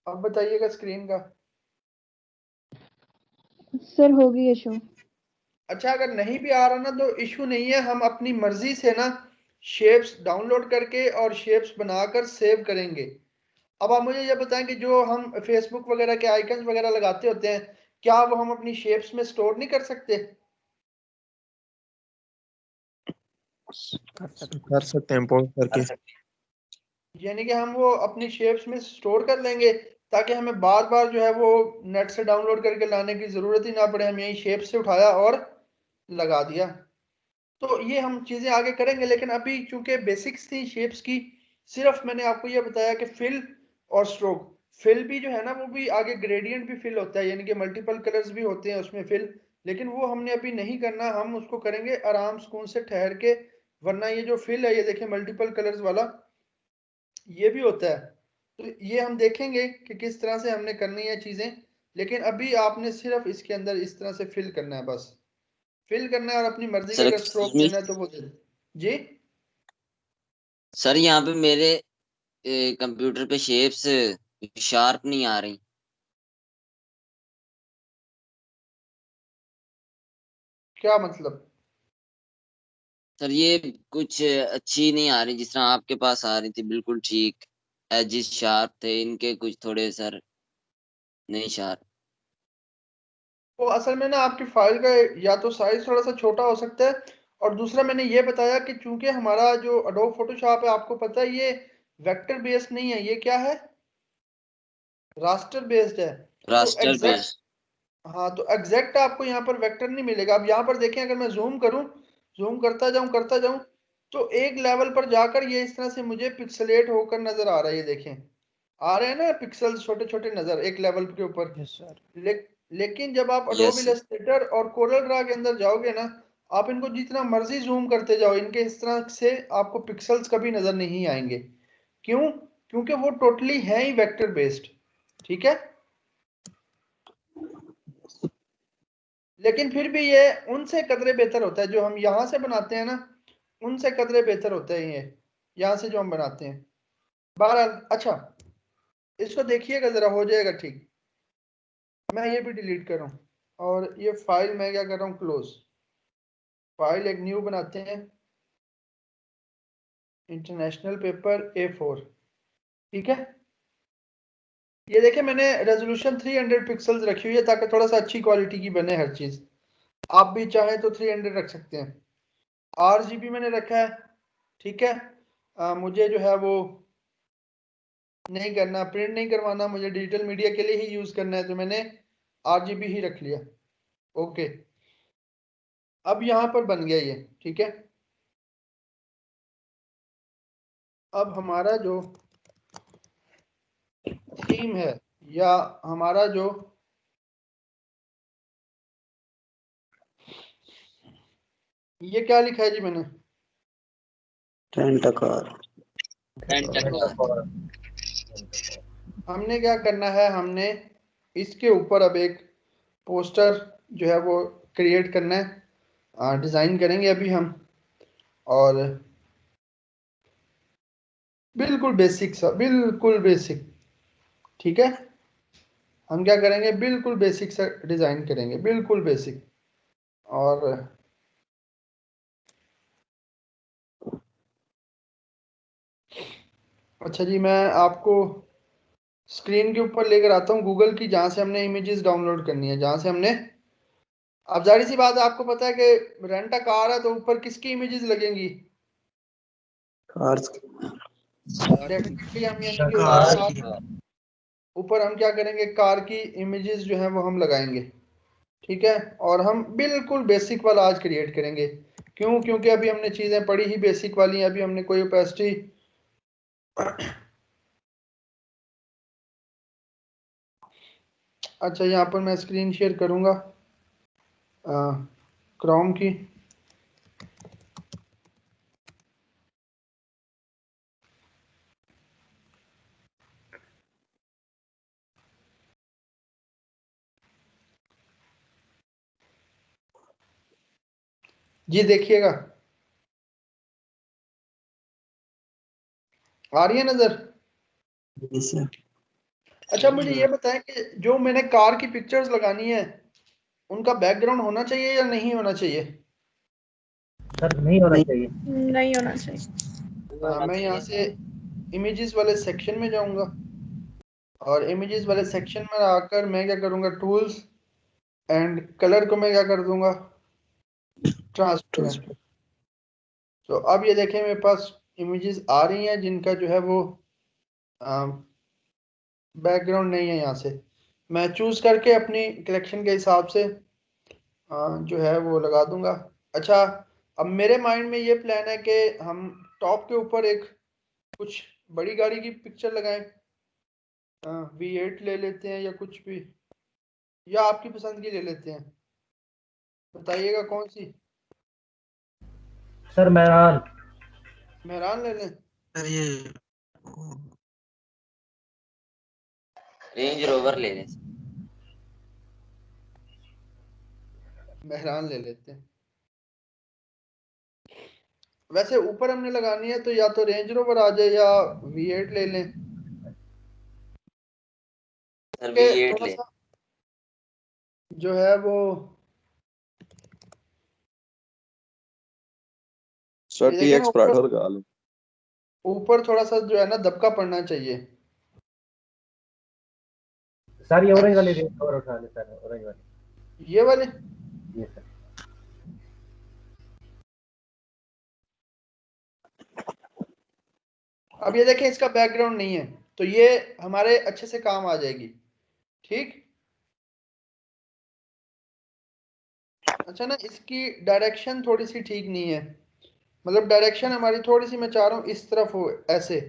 अब बताइएगा स्क्रीन का। सर हो गई है शो। अच्छा, अगर नहीं भी आ रहा ना तो इशू नहीं है, हम अपनी मर्जी से ना शेप्स डाउनलोड करके और शेप्स बनाकर सेव करेंगे। अब आप मुझे ये बताएं कि जो हम फेसबुक वगैरह के आइकन्स वगैरह लगाते होते हैं, क्या वो हम अपनी शेप्स में स्टोर नहीं कर सकते? कर सकते हैं इंपोर्ट करके। यानी कि हम वो अपनी शेप्स में स्टोर कर लेंगे, ताकि हमें बार बार जो है वो नेट से डाउनलोड करके लाने की जरूरत ही ना पड़े, हम यही शेप से उठाया और लगा दिया। तो ये हम चीजें आगे करेंगे, लेकिन अभी चूंकि बेसिक्स थी शेप्स की, सिर्फ मैंने आपको ये बताया कि फिल और स्ट्रोक। फिल भी जो है ना, वो भी आगे ग्रेडियंट भी फिल होता है, यानी कि मल्टीपल कलर्स भी होते हैं उसमें फिल, लेकिन वो हमने अभी नहीं करना, हम उसको करेंगे आराम सुकून से ठहर के। वरना ये जो फिल है, ये देखिए मल्टीपल कलर्स वाला ये भी होता है, तो ये हम देखेंगे कि किस तरह से हमने करनी है चीजें। लेकिन अभी आपने सिर्फ इसके अंदर इस तरह से फिल करना है, बस फिल करना है, और अपनी मर्जी का सर अगर एक्सक्यूज स्ट्रोक मी, देना है तो वो दे दे। जी सर यहाँ पे मेरे कंप्यूटर पे शेप्स शार्प नहीं आ रही। क्या मतलब? सर ये कुछ अच्छी नहीं आ रही, जिस तरह आपके पास आ रही थी बिल्कुल ठीक, एजिस शार्प थे, इनके कुछ थोड़े सर नहीं शार्प। वो असल में ना आपकी फाइल का या तो साइज थोड़ा सा छोटा हो सकता है, और दूसरा मैंने ये बताया कि चूंकि हमारा जो अडोब फोटोशॉप है, आपको पता है ये वेक्टर बेस्ड नहीं है, ये क्या है, रास्टर बेस्ड है। तो रास्टर एग्जैक्ट, बेस्ड। हाँ तो एग्जैक्ट आपको यहाँ पर वेक्टर नहीं मिलेगा। अब यहाँ पर देखें, अगर मैं जूम करूँ, जूम करता जाऊं, तो एक लेवल पर जाकर ये इस तरह से मुझे पिक्सलेट होकर नजर आ रहा है, ये देखें आ रहे हैं ना पिक्सल्स छोटे छोटे नजर एक लेवल के ऊपर। Yes sir. लेकिन जब आप यस अडोब सर। इलस्ट्रेटर और कोरल ड्रा के अंदर जाओगे ना, आप इनको जितना मर्जी जूम करते जाओ, इनके इस तरह से आपको पिक्सल्स कभी नजर नहीं आएंगे। क्यों? क्योंकि वो टोटली है ही वेक्टर बेस्ड। ठीक है, लेकिन फिर भी ये उनसे कदरे बेहतर होता है, जो हम यहाँ से बनाते हैं ना, उनसे कदरे बेहतर होते हैं ये यहाँ से जो हम बनाते हैं। बहरहाल अच्छा, इसको देखिएगा जरा, हो जाएगा ठीक। मैं ये भी डिलीट कर रहा हूँ, और ये फाइल मैं क्या कर रहा हूँ, क्लोज। फाइल एक न्यू बनाते हैं, इंटरनेशनल पेपर A4। ठीक है, ये देखें मैंने रेजोल्यूशन 300 पिक्सल्स रखी हुई है, ताकि थोड़ा सा अच्छी क्वालिटी की बने हर चीज। आप भी चाहें तो 300 रख सकते हैं। RGB मैंने रखा है। ठीक है, मुझे जो है वो नहीं करना, प्रिंट नहीं करवाना, मुझे डिजिटल मीडिया के लिए ही यूज करना है, तो मैंने RGB ही रख लिया। ओके, अब यहाँ पर बन गया ये। ठीक है, अब हमारा जो थीम है, या हमारा जो ये क्या लिखा है जी मैंने, टेंटाकार। हमने क्या करना है, हमने इसके ऊपर अब एक पोस्टर जो है वो क्रिएट करना है, डिज़ाइन करेंगे अभी हम। और बिल्कुल बेसिक सा, बिल्कुल बेसिक। ठीक है, हम क्या करेंगे, बिल्कुल बेसिक सा डिज़ाइन करेंगे, बिल्कुल बेसिक। और अच्छा जी, मैं आपको स्क्रीन के ऊपर लेकर आता हूँ गूगल की, जहां से हमने इमेजेस डाउनलोड करनी है, जहां से हमने, अब जाहिर सी बात है आपको पता है कि रेंट अ कार है तो ऊपर किसकी इमेजेस लगेंगी? कार्स डेफिनेटली हम यानी कि कार ऊपर की। ऊपर हम क्या करेंगे, कार की इमेजेस जो है वो हम लगाएंगे। ठीक है, और हम बिल्कुल बेसिक वाला आज क्रिएट करेंगे। क्यों? क्योंकि अभी हमने चीजें पढ़ी ही बेसिक वाली हैं, अभी हमने कोई ओपेसिटी अच्छा, यहाँ पर मैं स्क्रीन शेयर करूंगा क्रोम की। जी देखिएगा, आ रही है नजर? अच्छा मुझे ये बताएं कि जो मैंने कार की पिक्चर्स लगानी है उनका बैकग्राउंड होना चाहिए या नहीं होना चाहिए? सर नहीं होना चाहिए। नहीं होना चाहिए। मैं यहाँ से इमेजेस वाले सेक्शन में जाऊंगा और इमेजेस वाले सेक्शन में आकर मैं क्या करूंगा, टूल्स एंड कलर को मैं क्या कर दूंगा, ट्रांसपेरेंट। तो अब ये देखें मेरे पास इमेजेस आ रही हैं जिनका जो है वो बैकग्राउंड नहीं है। यहाँ से मैं चूज करके अपनी कलेक्शन के हिसाब से जो है वो लगा दूंगा। अच्छा, अब मेरे माइंड में ये प्लान है कि हम टॉप के ऊपर एक कुछ बड़ी गाड़ी की पिक्चर लगाएं, V8 ले लेते हैं या कुछ भी, या आपकी पसंद की ले लेते हैं, बताइएगा कौन सी। सर मेहरान। मेहरान ले लें? सर ये रेंज रोवर ले लें। मेहरान ले लेते हैं। वैसे ऊपर हमने लगानी है तो या तो रेंज रोवर आ जाए या V8 ले लें। सर के V8 थोड़ा ले। सा जो है वो ये देखें ना, ऊपर ऊपर थोड़ा सा जो है ना दबका पड़ना चाहिए। सर ये ऑरेंज वाली रेंज कवर उठा ले सर, ऑरेंज वाली। ये वाले जी सर। अब ये देखें इसका बैकग्राउंड नहीं है तो ये हमारे अच्छे से काम आ जाएगी। ठीक। अच्छा ना, इसकी डायरेक्शन थोड़ी सी ठीक नहीं है, मतलब डायरेक्शन हमारी थोड़ी सी, मैं चाह रहा हूँ इस तरफ हो ऐसे,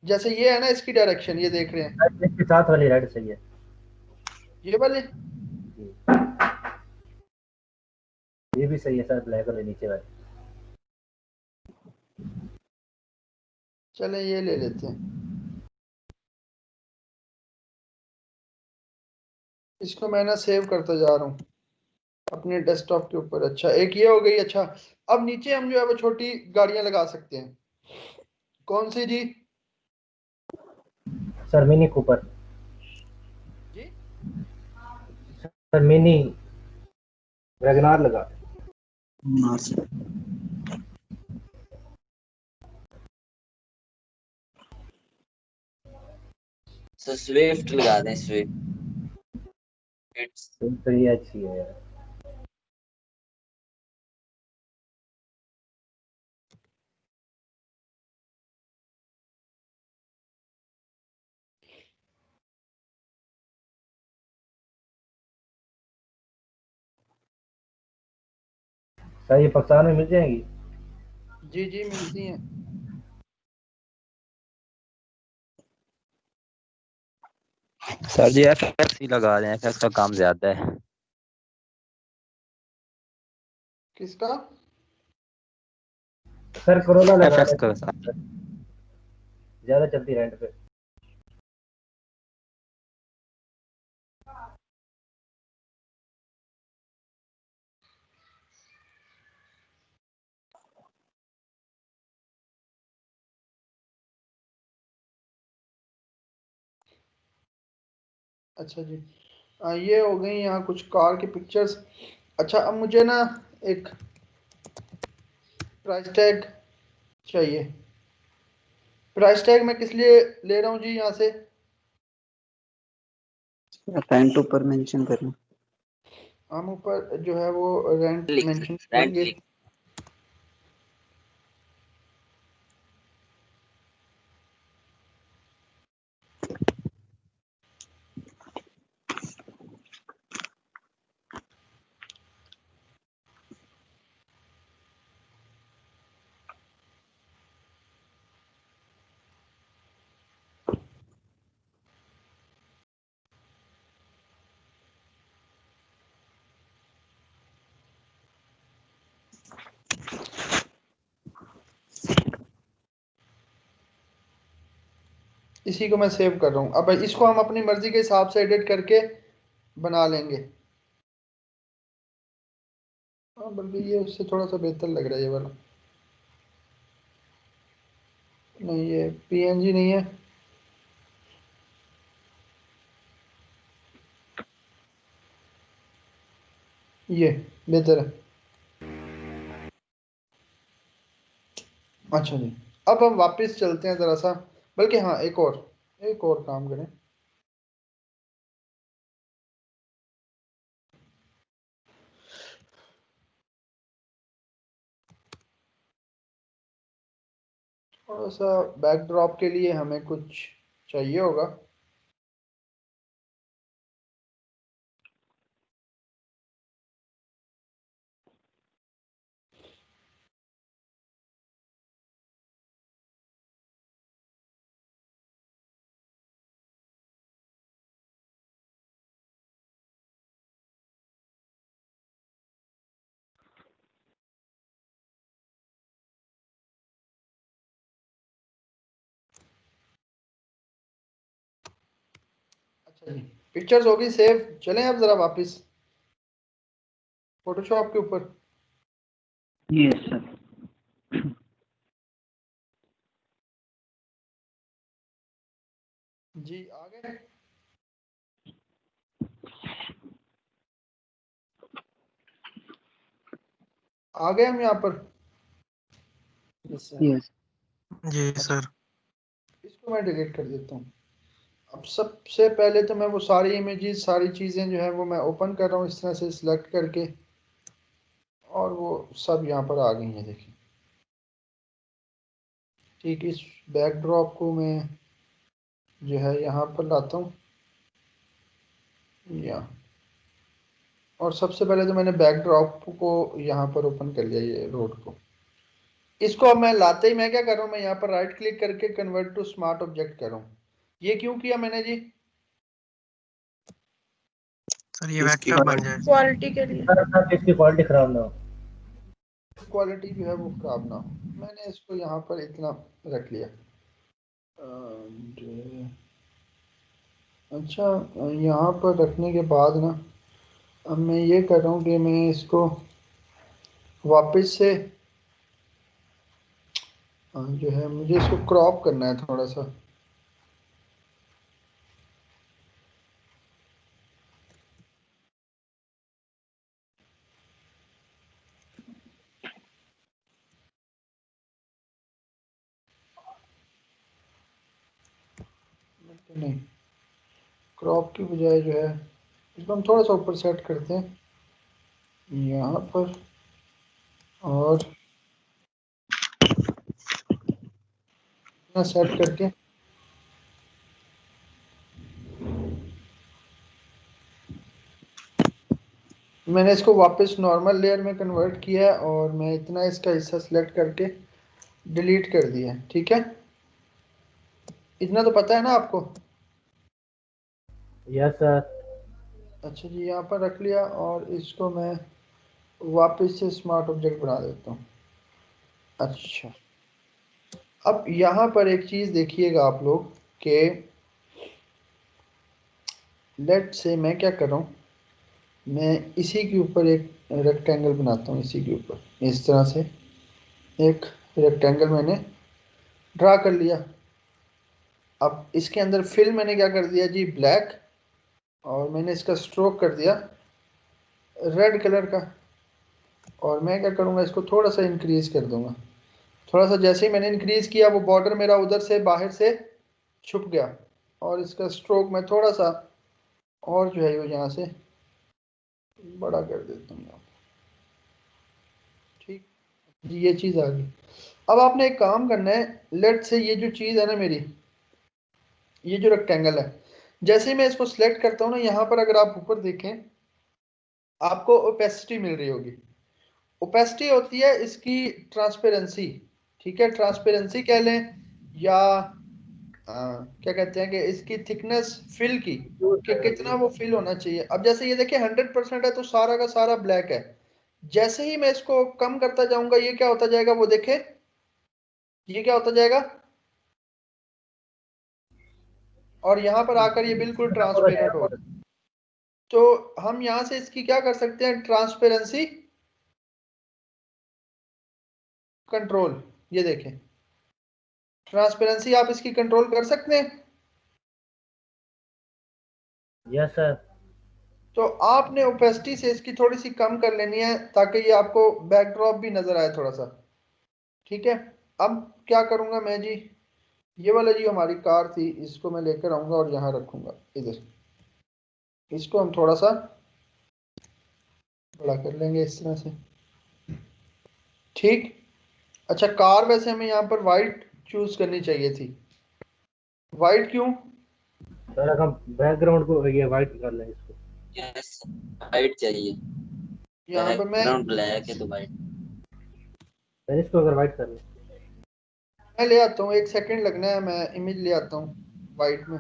जैसे ये है ना इसकी डायरेक्शन, ये देख रहे हैं इसके साथ वाली रेड सही है। ये वाले। जी। ये भी सही है सर, ब्लैक वाले नीचे वाले। चले ये ले लेते हैं, इसको मैं ना सेव करता जा रहा हूँ अपने डेस्कटॉप के ऊपर। अच्छा एक ये हो गई। अच्छा अब नीचे हम जो है वो छोटी गाड़ियां लगा सकते हैं। कौन सी जी? Sir mini Cooper. जी सर मिनी वैगनार लगा। सर स्विफ्ट लगा दें, स्विफ्ट। तो ये अच्छी है यार। सर ये पाकिस्तान में मिल जाएंगी? जी जी मिलती हैं। सर जी FX ही लगा रहे हैं, FX का काम ज्यादा है। किसका? सर कोरोला लगा FX रहे का थे, ज्यादा चलती रेंट पे। अच्छा जी, ये हो गई यहाँ कुछ कार की पिक्चर्स। अच्छा अब मुझे ना एक प्राइस टैग चाहिए। प्राइस टैग मैं किस लिए ले रहा हूँ जी यहाँ से? रेंट ऊपर मेंशन करना। हम ऊपर जो है वो रेंट मेंशन रेंट करेंगे। लिख। इसी को मैं सेव कर रहा हूँ। अब इसको हम अपनी मर्जी के हिसाब से एडिट करके बना लेंगे। हाँ, बल्कि ये उससे थोड़ा सा बेहतर लग रहा है ये वाला। नहीं, ये पीएनजी नहीं है। ये बेहतर है। अच्छा जी, अब हम वापस चलते हैं ज़रा सा, बल्कि हाँ एक और काम करें। थोड़ा सा बैकड्रॉप के लिए हमें कुछ चाहिए होगा। अच्छा जी, पिक्चर्स होगी सेव। चलें अब ज़रा वापस फोटोशॉप के ऊपर। Yes sir. जी आ गए। आ गए हम यहाँ पर। यस जी सर। इसको मैं डिलीट कर देता हूँ। अब सबसे पहले तो मैं वो सारी इमेजेस सारी चीज़ें जो है वो मैं ओपन कर रहा हूँ इस तरह से सिलेक्ट करके, और वो सब यहाँ पर आ गई हैं देखिए। ठीक, इस बैकड्रॉप को मैं जो है यहाँ पर लाता हूँ यहाँ, और सबसे पहले तो मैंने बैकड्रॉप को यहाँ पर ओपन कर लिया ये रोड को। इसको अब मैं लाते ही मैं क्या कर रहा हूँ, मैं यहाँ पर राइट क्लिक करके कन्वर्ट टू स्मार्ट ऑब्जेक्ट कर रहा हूँ। ये क्यों किया मैंने जी? सर ये वेक्टर बन जाए। क्वालिटी के लिए। सर इसकी क्वालिटी खराब ना हो। क्वालिटी जो है वो खराब ना हो, मैंने इसको यहाँ पर इतना रख लिया। अच्छा, यहाँ पर रखने के बाद ना अब मैं ये कर रहा हूँ कि मैं इसको वापस से जो है मुझे इसको क्रॉप करना है थोड़ा सा। नहीं, क्रॉप की बजाय जो है इसको हम थोड़ा सा ऊपर सेट करते हैं यहाँ पर, और सेट करके मैंने इसको वापस नॉर्मल लेयर में कन्वर्ट किया है, और मैं इतना इसका हिस्सा सिलेक्ट करके डिलीट कर दिया। ठीक है, इतना तो पता है ना आपको? Yes sir. अच्छा जी, यहाँ पर रख लिया, और इसको मैं वापस से स्मार्ट ऑब्जेक्ट बना देता हूँ। अच्छा, अब यहाँ पर एक चीज़ देखिएगा आप लोग कि लेट से मैं क्या कर रहा हूँ, मैं इसी के ऊपर एक रेक्टेंगल बनाता हूँ, इसी के ऊपर इस तरह से एक रेक्टेंगल मैंने ड्रा कर लिया। अब इसके अंदर फिल मैंने क्या कर दिया जी, ब्लैक, और मैंने इसका स्ट्रोक कर दिया रेड कलर का, और मैं क्या करूँगा इसको थोड़ा सा इंक्रीज कर दूंगा, थोड़ा सा जैसे ही मैंने इंक्रीज किया वो बॉर्डर मेरा उधर से बाहर से छुप गया, और इसका स्ट्रोक मैं थोड़ा सा और जो है वो यहाँ से बड़ा कर देता हूँ। ठीक जी, ये चीज़ आ गई। अब आपने एक काम करना है, लेट से ये जो चीज़ है ना मेरी, ये जो रेक्टेंगल है, जैसे ही मैं इसको सिलेक्ट करता हूँ ना, यहाँ पर अगर आप ऊपर देखें आपको ओपेसिटी मिल रही होगी। ओपेसिटी होती है इसकी ट्रांसपेरेंसी, ठीक है, ट्रांसपेरेंसी कह लें या क्या कहते हैं कि इसकी थिकनेस फिल की, कि कितना वो फिल होना चाहिए। अब जैसे ये देखिए 100% है तो सारा का सारा ब्लैक है। जैसे ही मैं इसको कम करता जाऊंगा ये क्या होता जाएगा, वो देखे ये क्या होता जाएगा, और यहाँ पर आकर ये बिल्कुल ट्रांसपेरेंट हो। तो हम यहाँ से इसकी क्या कर सकते हैं, ट्रांसपेरेंसी कंट्रोल, ये देखें ट्रांसपेरेंसी आप इसकी कंट्रोल कर सकते हैं। Yes sir. तो आपने ओपेसिटी से इसकी थोड़ी सी कम कर लेनी है ताकि ये आपको बैकड्रॉप भी नजर आए थोड़ा सा, ठीक है। अब क्या करूंगा मैं जी, ये वाला जी हमारी कार थी, इसको मैं लेकर आऊंगा और यहाँ रखूंगा इधर, इसको हम थोड़ा सा बड़ा कर लेंगे इस तरह से, ठीक। अच्छा, कार वैसे हमें यहाँ पर वाइट चूज करनी चाहिए थी, वाइट क्यों? सर हम बैकग्राउंड को ये वाइट कर लें इसको। यस, वाइट चाहिए, यहाँ पर मैं बैकग्राउंड ब्लैक है तो वाइट। सर इसको अगर वाइट कर लें। ले आता हूँ, 1 सेकंड लगना है, मैं इमेज ले आता हूँ वाइट में।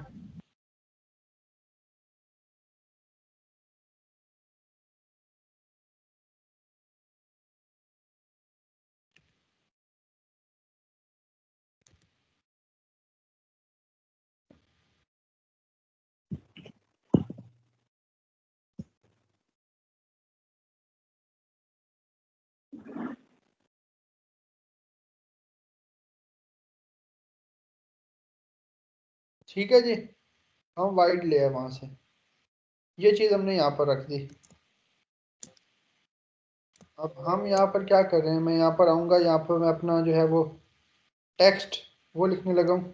ठीक है जी, हम वाइट ले आए वहां से, ये चीज हमने यहाँ पर रख दी। अब हम यहाँ पर क्या कर रहे हैं, मैं यहाँ पर आऊंगा, यहाँ पर मैं अपना जो है वो टेक्स्ट वो लिखने लगा हूँ।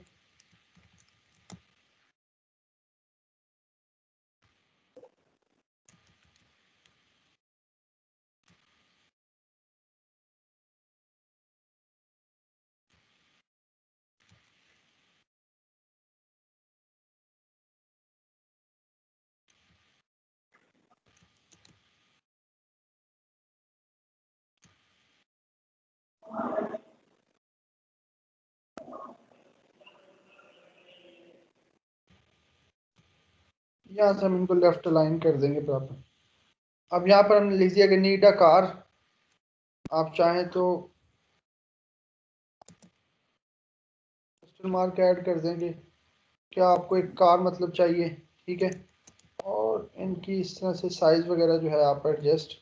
यहाँ से हम इनको लेफ्ट अलाइन कर देंगे बराबर। अब यहाँ पर हमने लिख दिया कि नीड अ कार, आप चाहें तो क्वेश्चन मार्क ऐड कर देंगे, क्या आपको एक कार मतलब चाहिए, ठीक है। और इनकी इस तरह से साइज वगैरह जो है आप एडजस्ट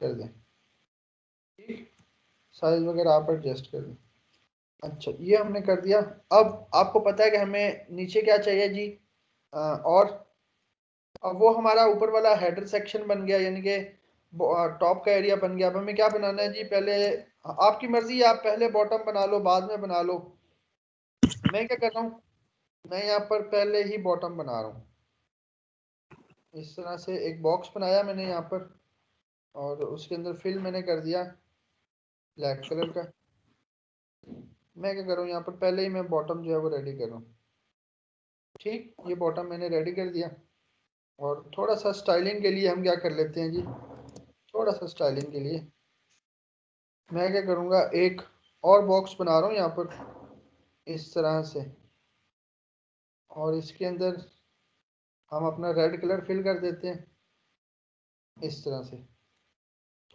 कर दें, ठीक, साइज वगैरह आप एडजस्ट कर दें। अच्छा, ये हमने कर दिया। अब आपको पता है कि हमें नीचे क्या चाहिए जी, और अब वो हमारा ऊपर वाला हेडर सेक्शन बन गया, यानी कि टॉप का एरिया बन गया। अब हमें क्या बनाना है जी, पहले आपकी मर्जी है, आप पहले बॉटम बना लो बाद में बना लो। मैं क्या कर रहा हूँ, मैं यहाँ पर पहले ही बॉटम बना रहा हूँ। इस तरह से एक बॉक्स बनाया मैंने यहाँ पर, और उसके अंदर फिल मैंने कर दिया ब्लैक कलर का। मैं क्या कर रहा हूँ, यहाँ पर पहले ही मैं बॉटम जो है वो रेडी कर रहा हूँ, ठीक। ये बॉटम मैंने रेडी कर दिया। और थोड़ा सा स्टाइलिंग के लिए हम क्या कर लेते हैं जी, थोड़ा सा स्टाइलिंग के लिए मैं क्या करूँगा, एक और बॉक्स बना रहा हूँ यहाँ पर इस तरह से, और इसके अंदर हम अपना रेड कलर फिल कर देते हैं इस तरह से।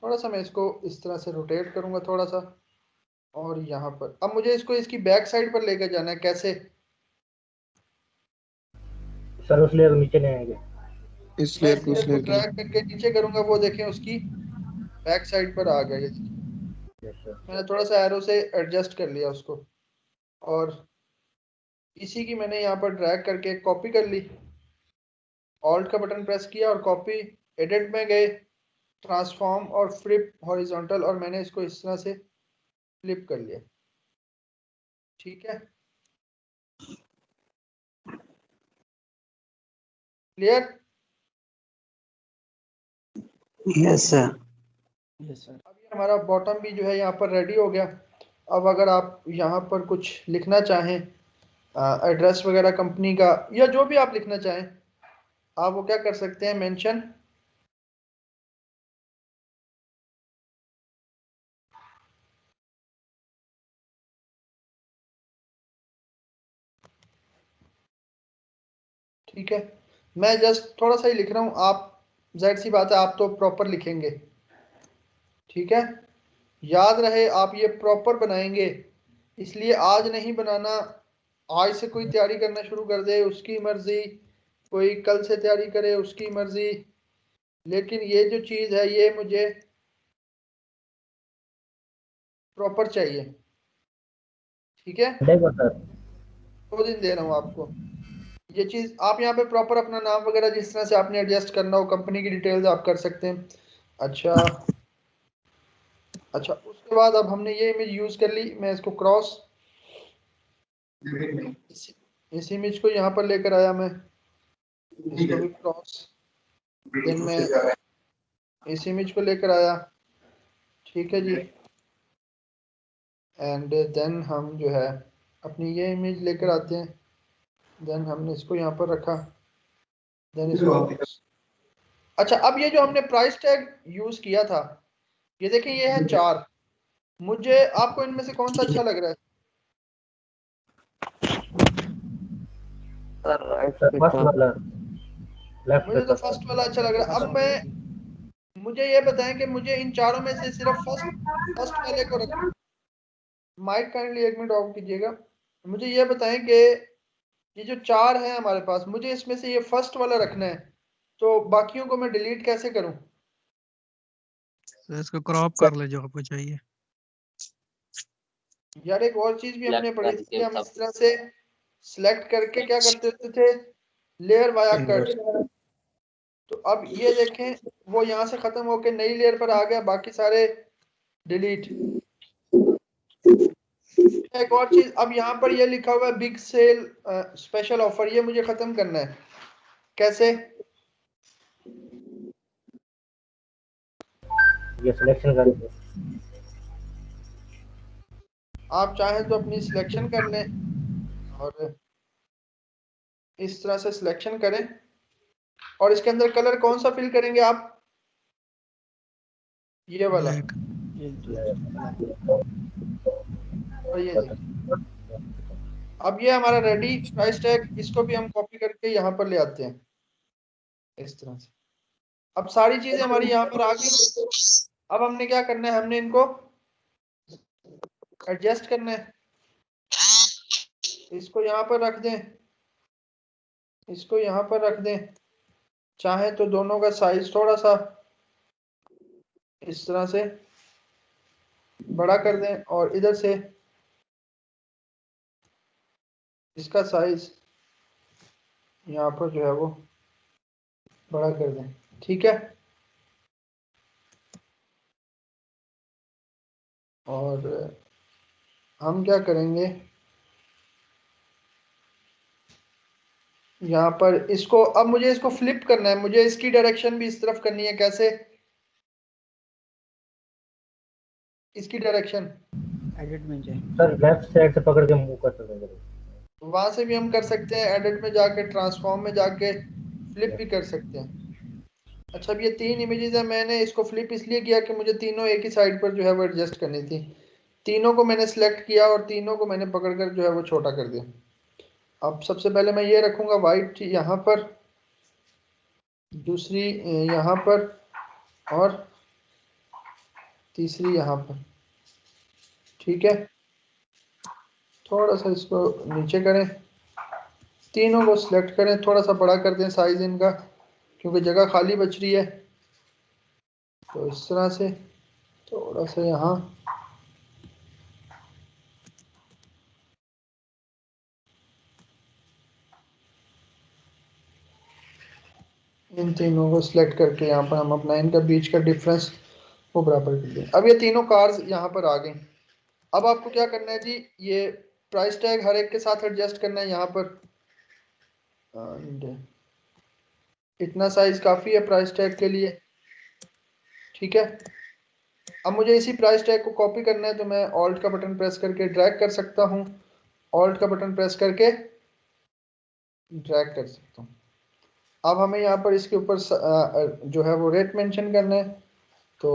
थोड़ा सा मैं इसको इस तरह से रोटेट करूँगा थोड़ा सा, और यहाँ पर अब मुझे इसको इसकी बैक साइड पर लेकर जाना है। कैसे? सर उस लेयर नीचे नहीं आएंगे। इस मैं लेयर इस को उस लेयर को लेयर के ड्रैग करके नीचे करूँगा, वो देखें उसकी बैक साइड पर आ गया ये। Yes sir. मैंने थोड़ा सा एरो से एडजस्ट कर लिया उसको, और इसी की मैंने यहाँ पर ड्रैग करके कॉपी कर ली, ऑल्ट का बटन प्रेस किया और कॉपी, एडिट में गए, ट्रांसफॉर्म और फ्लिप हॉरिजॉन्टल, और मैंने इसको इस तरह से फ्लिप कर लिया। ठीक है, क्लियर? Yes sir. अब ये हमारा बॉटम भी जो है यहाँ पर रेडी हो गया। अब अगर आप यहाँ पर कुछ लिखना चाहें, एड्रेस वगैरह कंपनी का या जो भी आप लिखना चाहें, आप वो क्या कर सकते हैं, मेंशन। ठीक है, मैं जस्ट थोड़ा सा ही लिख रहा हूँ, आप जाहिर सी बात है आप तो प्रॉपर लिखेंगे। ठीक है, याद रहे आप ये प्रॉपर बनाएंगे, इसलिए आज नहीं बनाना। आज से कोई तैयारी करना शुरू कर दे उसकी मर्जी, कोई कल से तैयारी करे उसकी मर्जी, लेकिन ये जो चीज़ है ये मुझे प्रॉपर चाहिए। ठीक है, देखो सर, 2 दिन दे रहा हूँ आपको। ये चीज़ आप यहाँ पे प्रॉपर अपना नाम वगैरह जिस तरह से आपने एडजस्ट करना हो, कंपनी की डिटेल्स आप कर सकते हैं। अच्छा अच्छा, उसके बाद अब हमने ये इमेज यूज़ कर ली, मैं इसको क्रॉस, इस इमेज को यहाँ पर लेकर आया मैं, इसको भी क्रॉस, देन मैं इस इमेज को लेकर आया। ठीक है जी, एंड देन हम जो है अपनी ये इमेज लेकर आते हैं, देन हमने इसको यहाँ पर रखा, देन इसको। अच्छा, अब ये जो हमने प्राइस टैग यूज किया था, ये देखें ये है 4, मुझे आपको इनमें से कौन सा अच्छा लग रहा है? फर्स्ट वाला, लेफ्ट मुझे तो फर्स्ट वाला अच्छा लग रहा है। अब मैं, मुझे ये बताएं कि मुझे इन चारों में से सिर्फ फर्स्ट वाले को रखना। माइक काइंडली 1 मिनट ऑफ कीजिएगा। मुझे ये बताएं कि ये जो 4 है हमारे पास, मुझे इसमें से ये फर्स्ट वाला रखना है, तो बाकियों को मैं डिलीट कैसे करूं? तो इसको क्रॉप कर ले जो आपको चाहिए। यार एक और चीज भी हमने Select पढ़ी थी, करके हम सब इस तरह से सिलेक्ट करके क्या करते होते थे, लेयर वाया कट। तो अब ये देखें वो यहाँ से खत्म होकर नई लेयर पर आ गया, बाकी सारे डिलीट। एक और चीज, अब यहाँ पर ये लिखा हुआ है बिग सेल स्पेशल ऑफर, ये मुझे खत्म करना है, कैसे? ये सिलेक्शन करेंगे। आप चाहें तो अपनी सिलेक्शन कर लें और इस तरह से सिलेक्शन करें, और इसके अंदर कलर कौन सा फिल करेंगे आप? ये वाला, ब्लैक। और ये देखिए। अब ये हमारा रेडी प्राइस टैग, इसको भी हम कॉपी करके यहाँ पर ले आते हैं इस तरह से। अब सारी चीजें हमारी यहाँ पर आ गई। अब हमने क्या करना है, हमने इनको एडजस्ट करना है। इसको यहाँ पर रख दें, इसको यहाँ पर रख दें, चाहे तो दोनों का साइज थोड़ा सा इस तरह से बड़ा कर दें, और इधर से इसका साइज यहाँ पर जो है वो बड़ा कर दें। ठीक है, और हम क्या करेंगे, यहाँ पर इसको, अब मुझे इसको फ्लिप करना है, मुझे इसकी डायरेक्शन भी इस तरफ करनी है। कैसे इसकी डायरेक्शन? एडिट में जाए। सर लेफ्ट साइड से पकड़ के मूव कर सकते हैं। वहां से भी हम कर सकते हैं, एडिट में जाके ट्रांसफॉर्म में जाके फ्लिप भी कर सकते हैं। अच्छा, अब ये 3 इमेजेस है, मैंने इसको फ्लिप इसलिए किया कि मुझे तीनों एक ही साइड पर जो है वो एडजस्ट करनी थी। तीनों को मैंने सेलेक्ट किया और तीनों को मैंने पकड़कर जो है वो छोटा कर दिया। अब सबसे पहले मैं ये रखूंगा वाइट यहाँ पर, दूसरी यहाँ पर, और तीसरी यहाँ पर। ठीक है, थोड़ा सा इसको नीचे करें, तीनों को सिलेक्ट करें, थोड़ा सा बड़ा कर दें साइज इनका, क्योंकि जगह खाली बच रही है। तो इस तरह से थोड़ा सा यहाँ, इन तीनों को सिलेक्ट करके यहाँ पर हम अपना इनका बीच का डिफरेंस वो बराबर कर दें। अब ये तीनों कार्स यहाँ पर आ गई। अब आपको क्या करना है जी, ये प्राइस टैग हर एक के साथ एडजस्ट करना है यहाँ पर। इतना साइज काफ़ी है प्राइस टैग के लिए, ठीक है। अब मुझे इसी प्राइस टैग को कॉपी करना है तो मैं ऑल्ट का बटन प्रेस करके ड्रैग कर सकता हूँ, ऑल्ट का बटन प्रेस करके ड्रैग कर सकता हूँ। अब हमें यहाँ पर इसके ऊपर जो है वो रेट मेंशन करना है, तो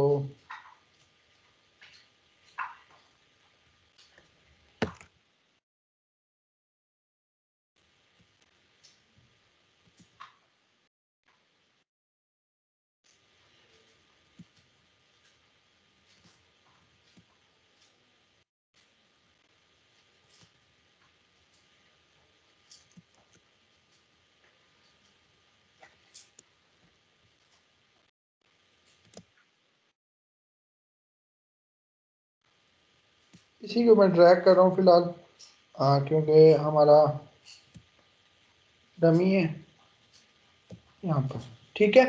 इसी को मैं ड्रैग कर रहा हूँ फिलहाल, क्योंकि हमारा डमी है यहाँ पर, ठीक है।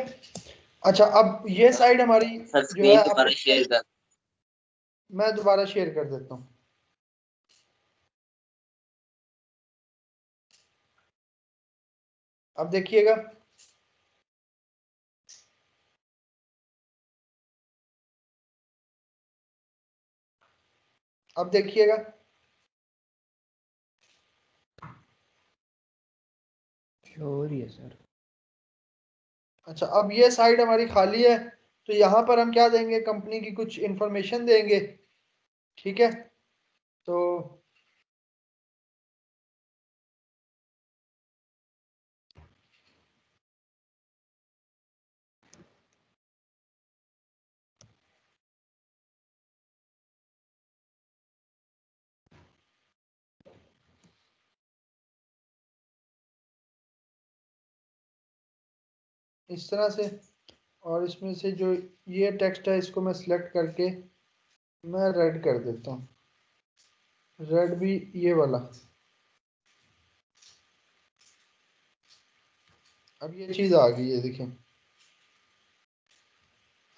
अच्छा, अब ये साइड हमारी सर जो है स्क्रीन दोबारा शेयर कर। मैं दोबारा शेयर कर देता हूँ। अब देखिएगा, अब देखिएगा, हो रही है सर। अच्छा अब ये साइड हमारी खाली है, तो यहाँ पर हम क्या देंगे, कंपनी की कुछ इंफॉर्मेशन देंगे, ठीक है। तो इस तरह से, और इसमें से जो ये टेक्स्ट है इसको मैं सिलेक्ट करके मैं रेड कर देता हूँ, रेड भी ये वाला। अब ये चीज़ आ गई है, देखिए।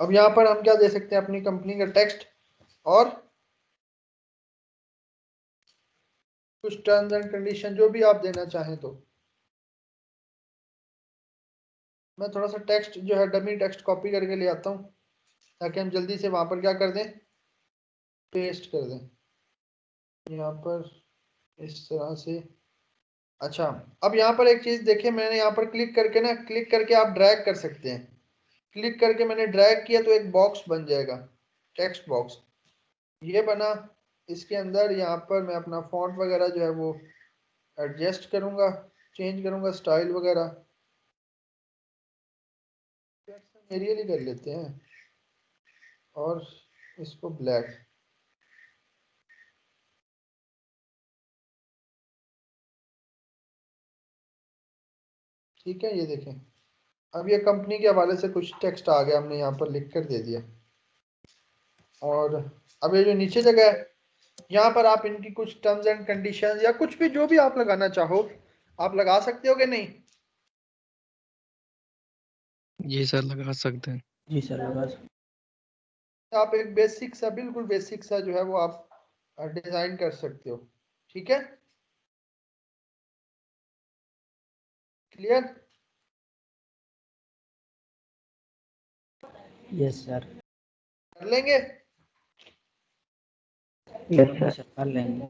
अब यहाँ पर हम क्या दे सकते हैं, अपनी कंपनी का टेक्स्ट और कुछ टर्म्स एंड कंडीशन जो भी आप देना चाहें। तो मैं थोड़ा सा टेक्स्ट जो है डमी टेक्स्ट कॉपी करके ले आता हूँ, ताकि हम जल्दी से वहाँ पर क्या कर दें, पेस्ट कर दें यहाँ पर इस तरह से। अच्छा, अब यहाँ पर एक चीज़ देखिए, मैंने यहाँ पर क्लिक करके ना, क्लिक करके आप ड्रैग कर सकते हैं। क्लिक करके मैंने ड्रैग किया तो एक बॉक्स बन जाएगा, टेक्स्ट बॉक्स ये बना। इसके अंदर यहाँ पर मैं अपना फॉन्ट वगैरह जो है वो एडजस्ट करूँगा, चेंज करूँगा, स्टाइल वगैरह एरियल कर लेते हैं और इसको ब्लैक, ठीक है। ये देखें, अब ये कंपनी के हवाले से कुछ टेक्स्ट आ गया, हमने यहाँ पर लिख कर दे दिया। और अब ये जो नीचे जगह है, यहाँ पर आप इनकी कुछ टर्म्स एंड कंडीशंस या कुछ भी जो भी आप लगाना चाहो आप लगा सकते हो कि नहीं। जी सर लगा सकते हैं। जी सर लगा सकते। आप एक बेसिक सा, बिल्कुल बेसिक सा जो है वो आप डिजाइन कर सकते हो, ठीक है। क्लियर? Yes sir. कर लेंगे। यस सर कर लेंगे।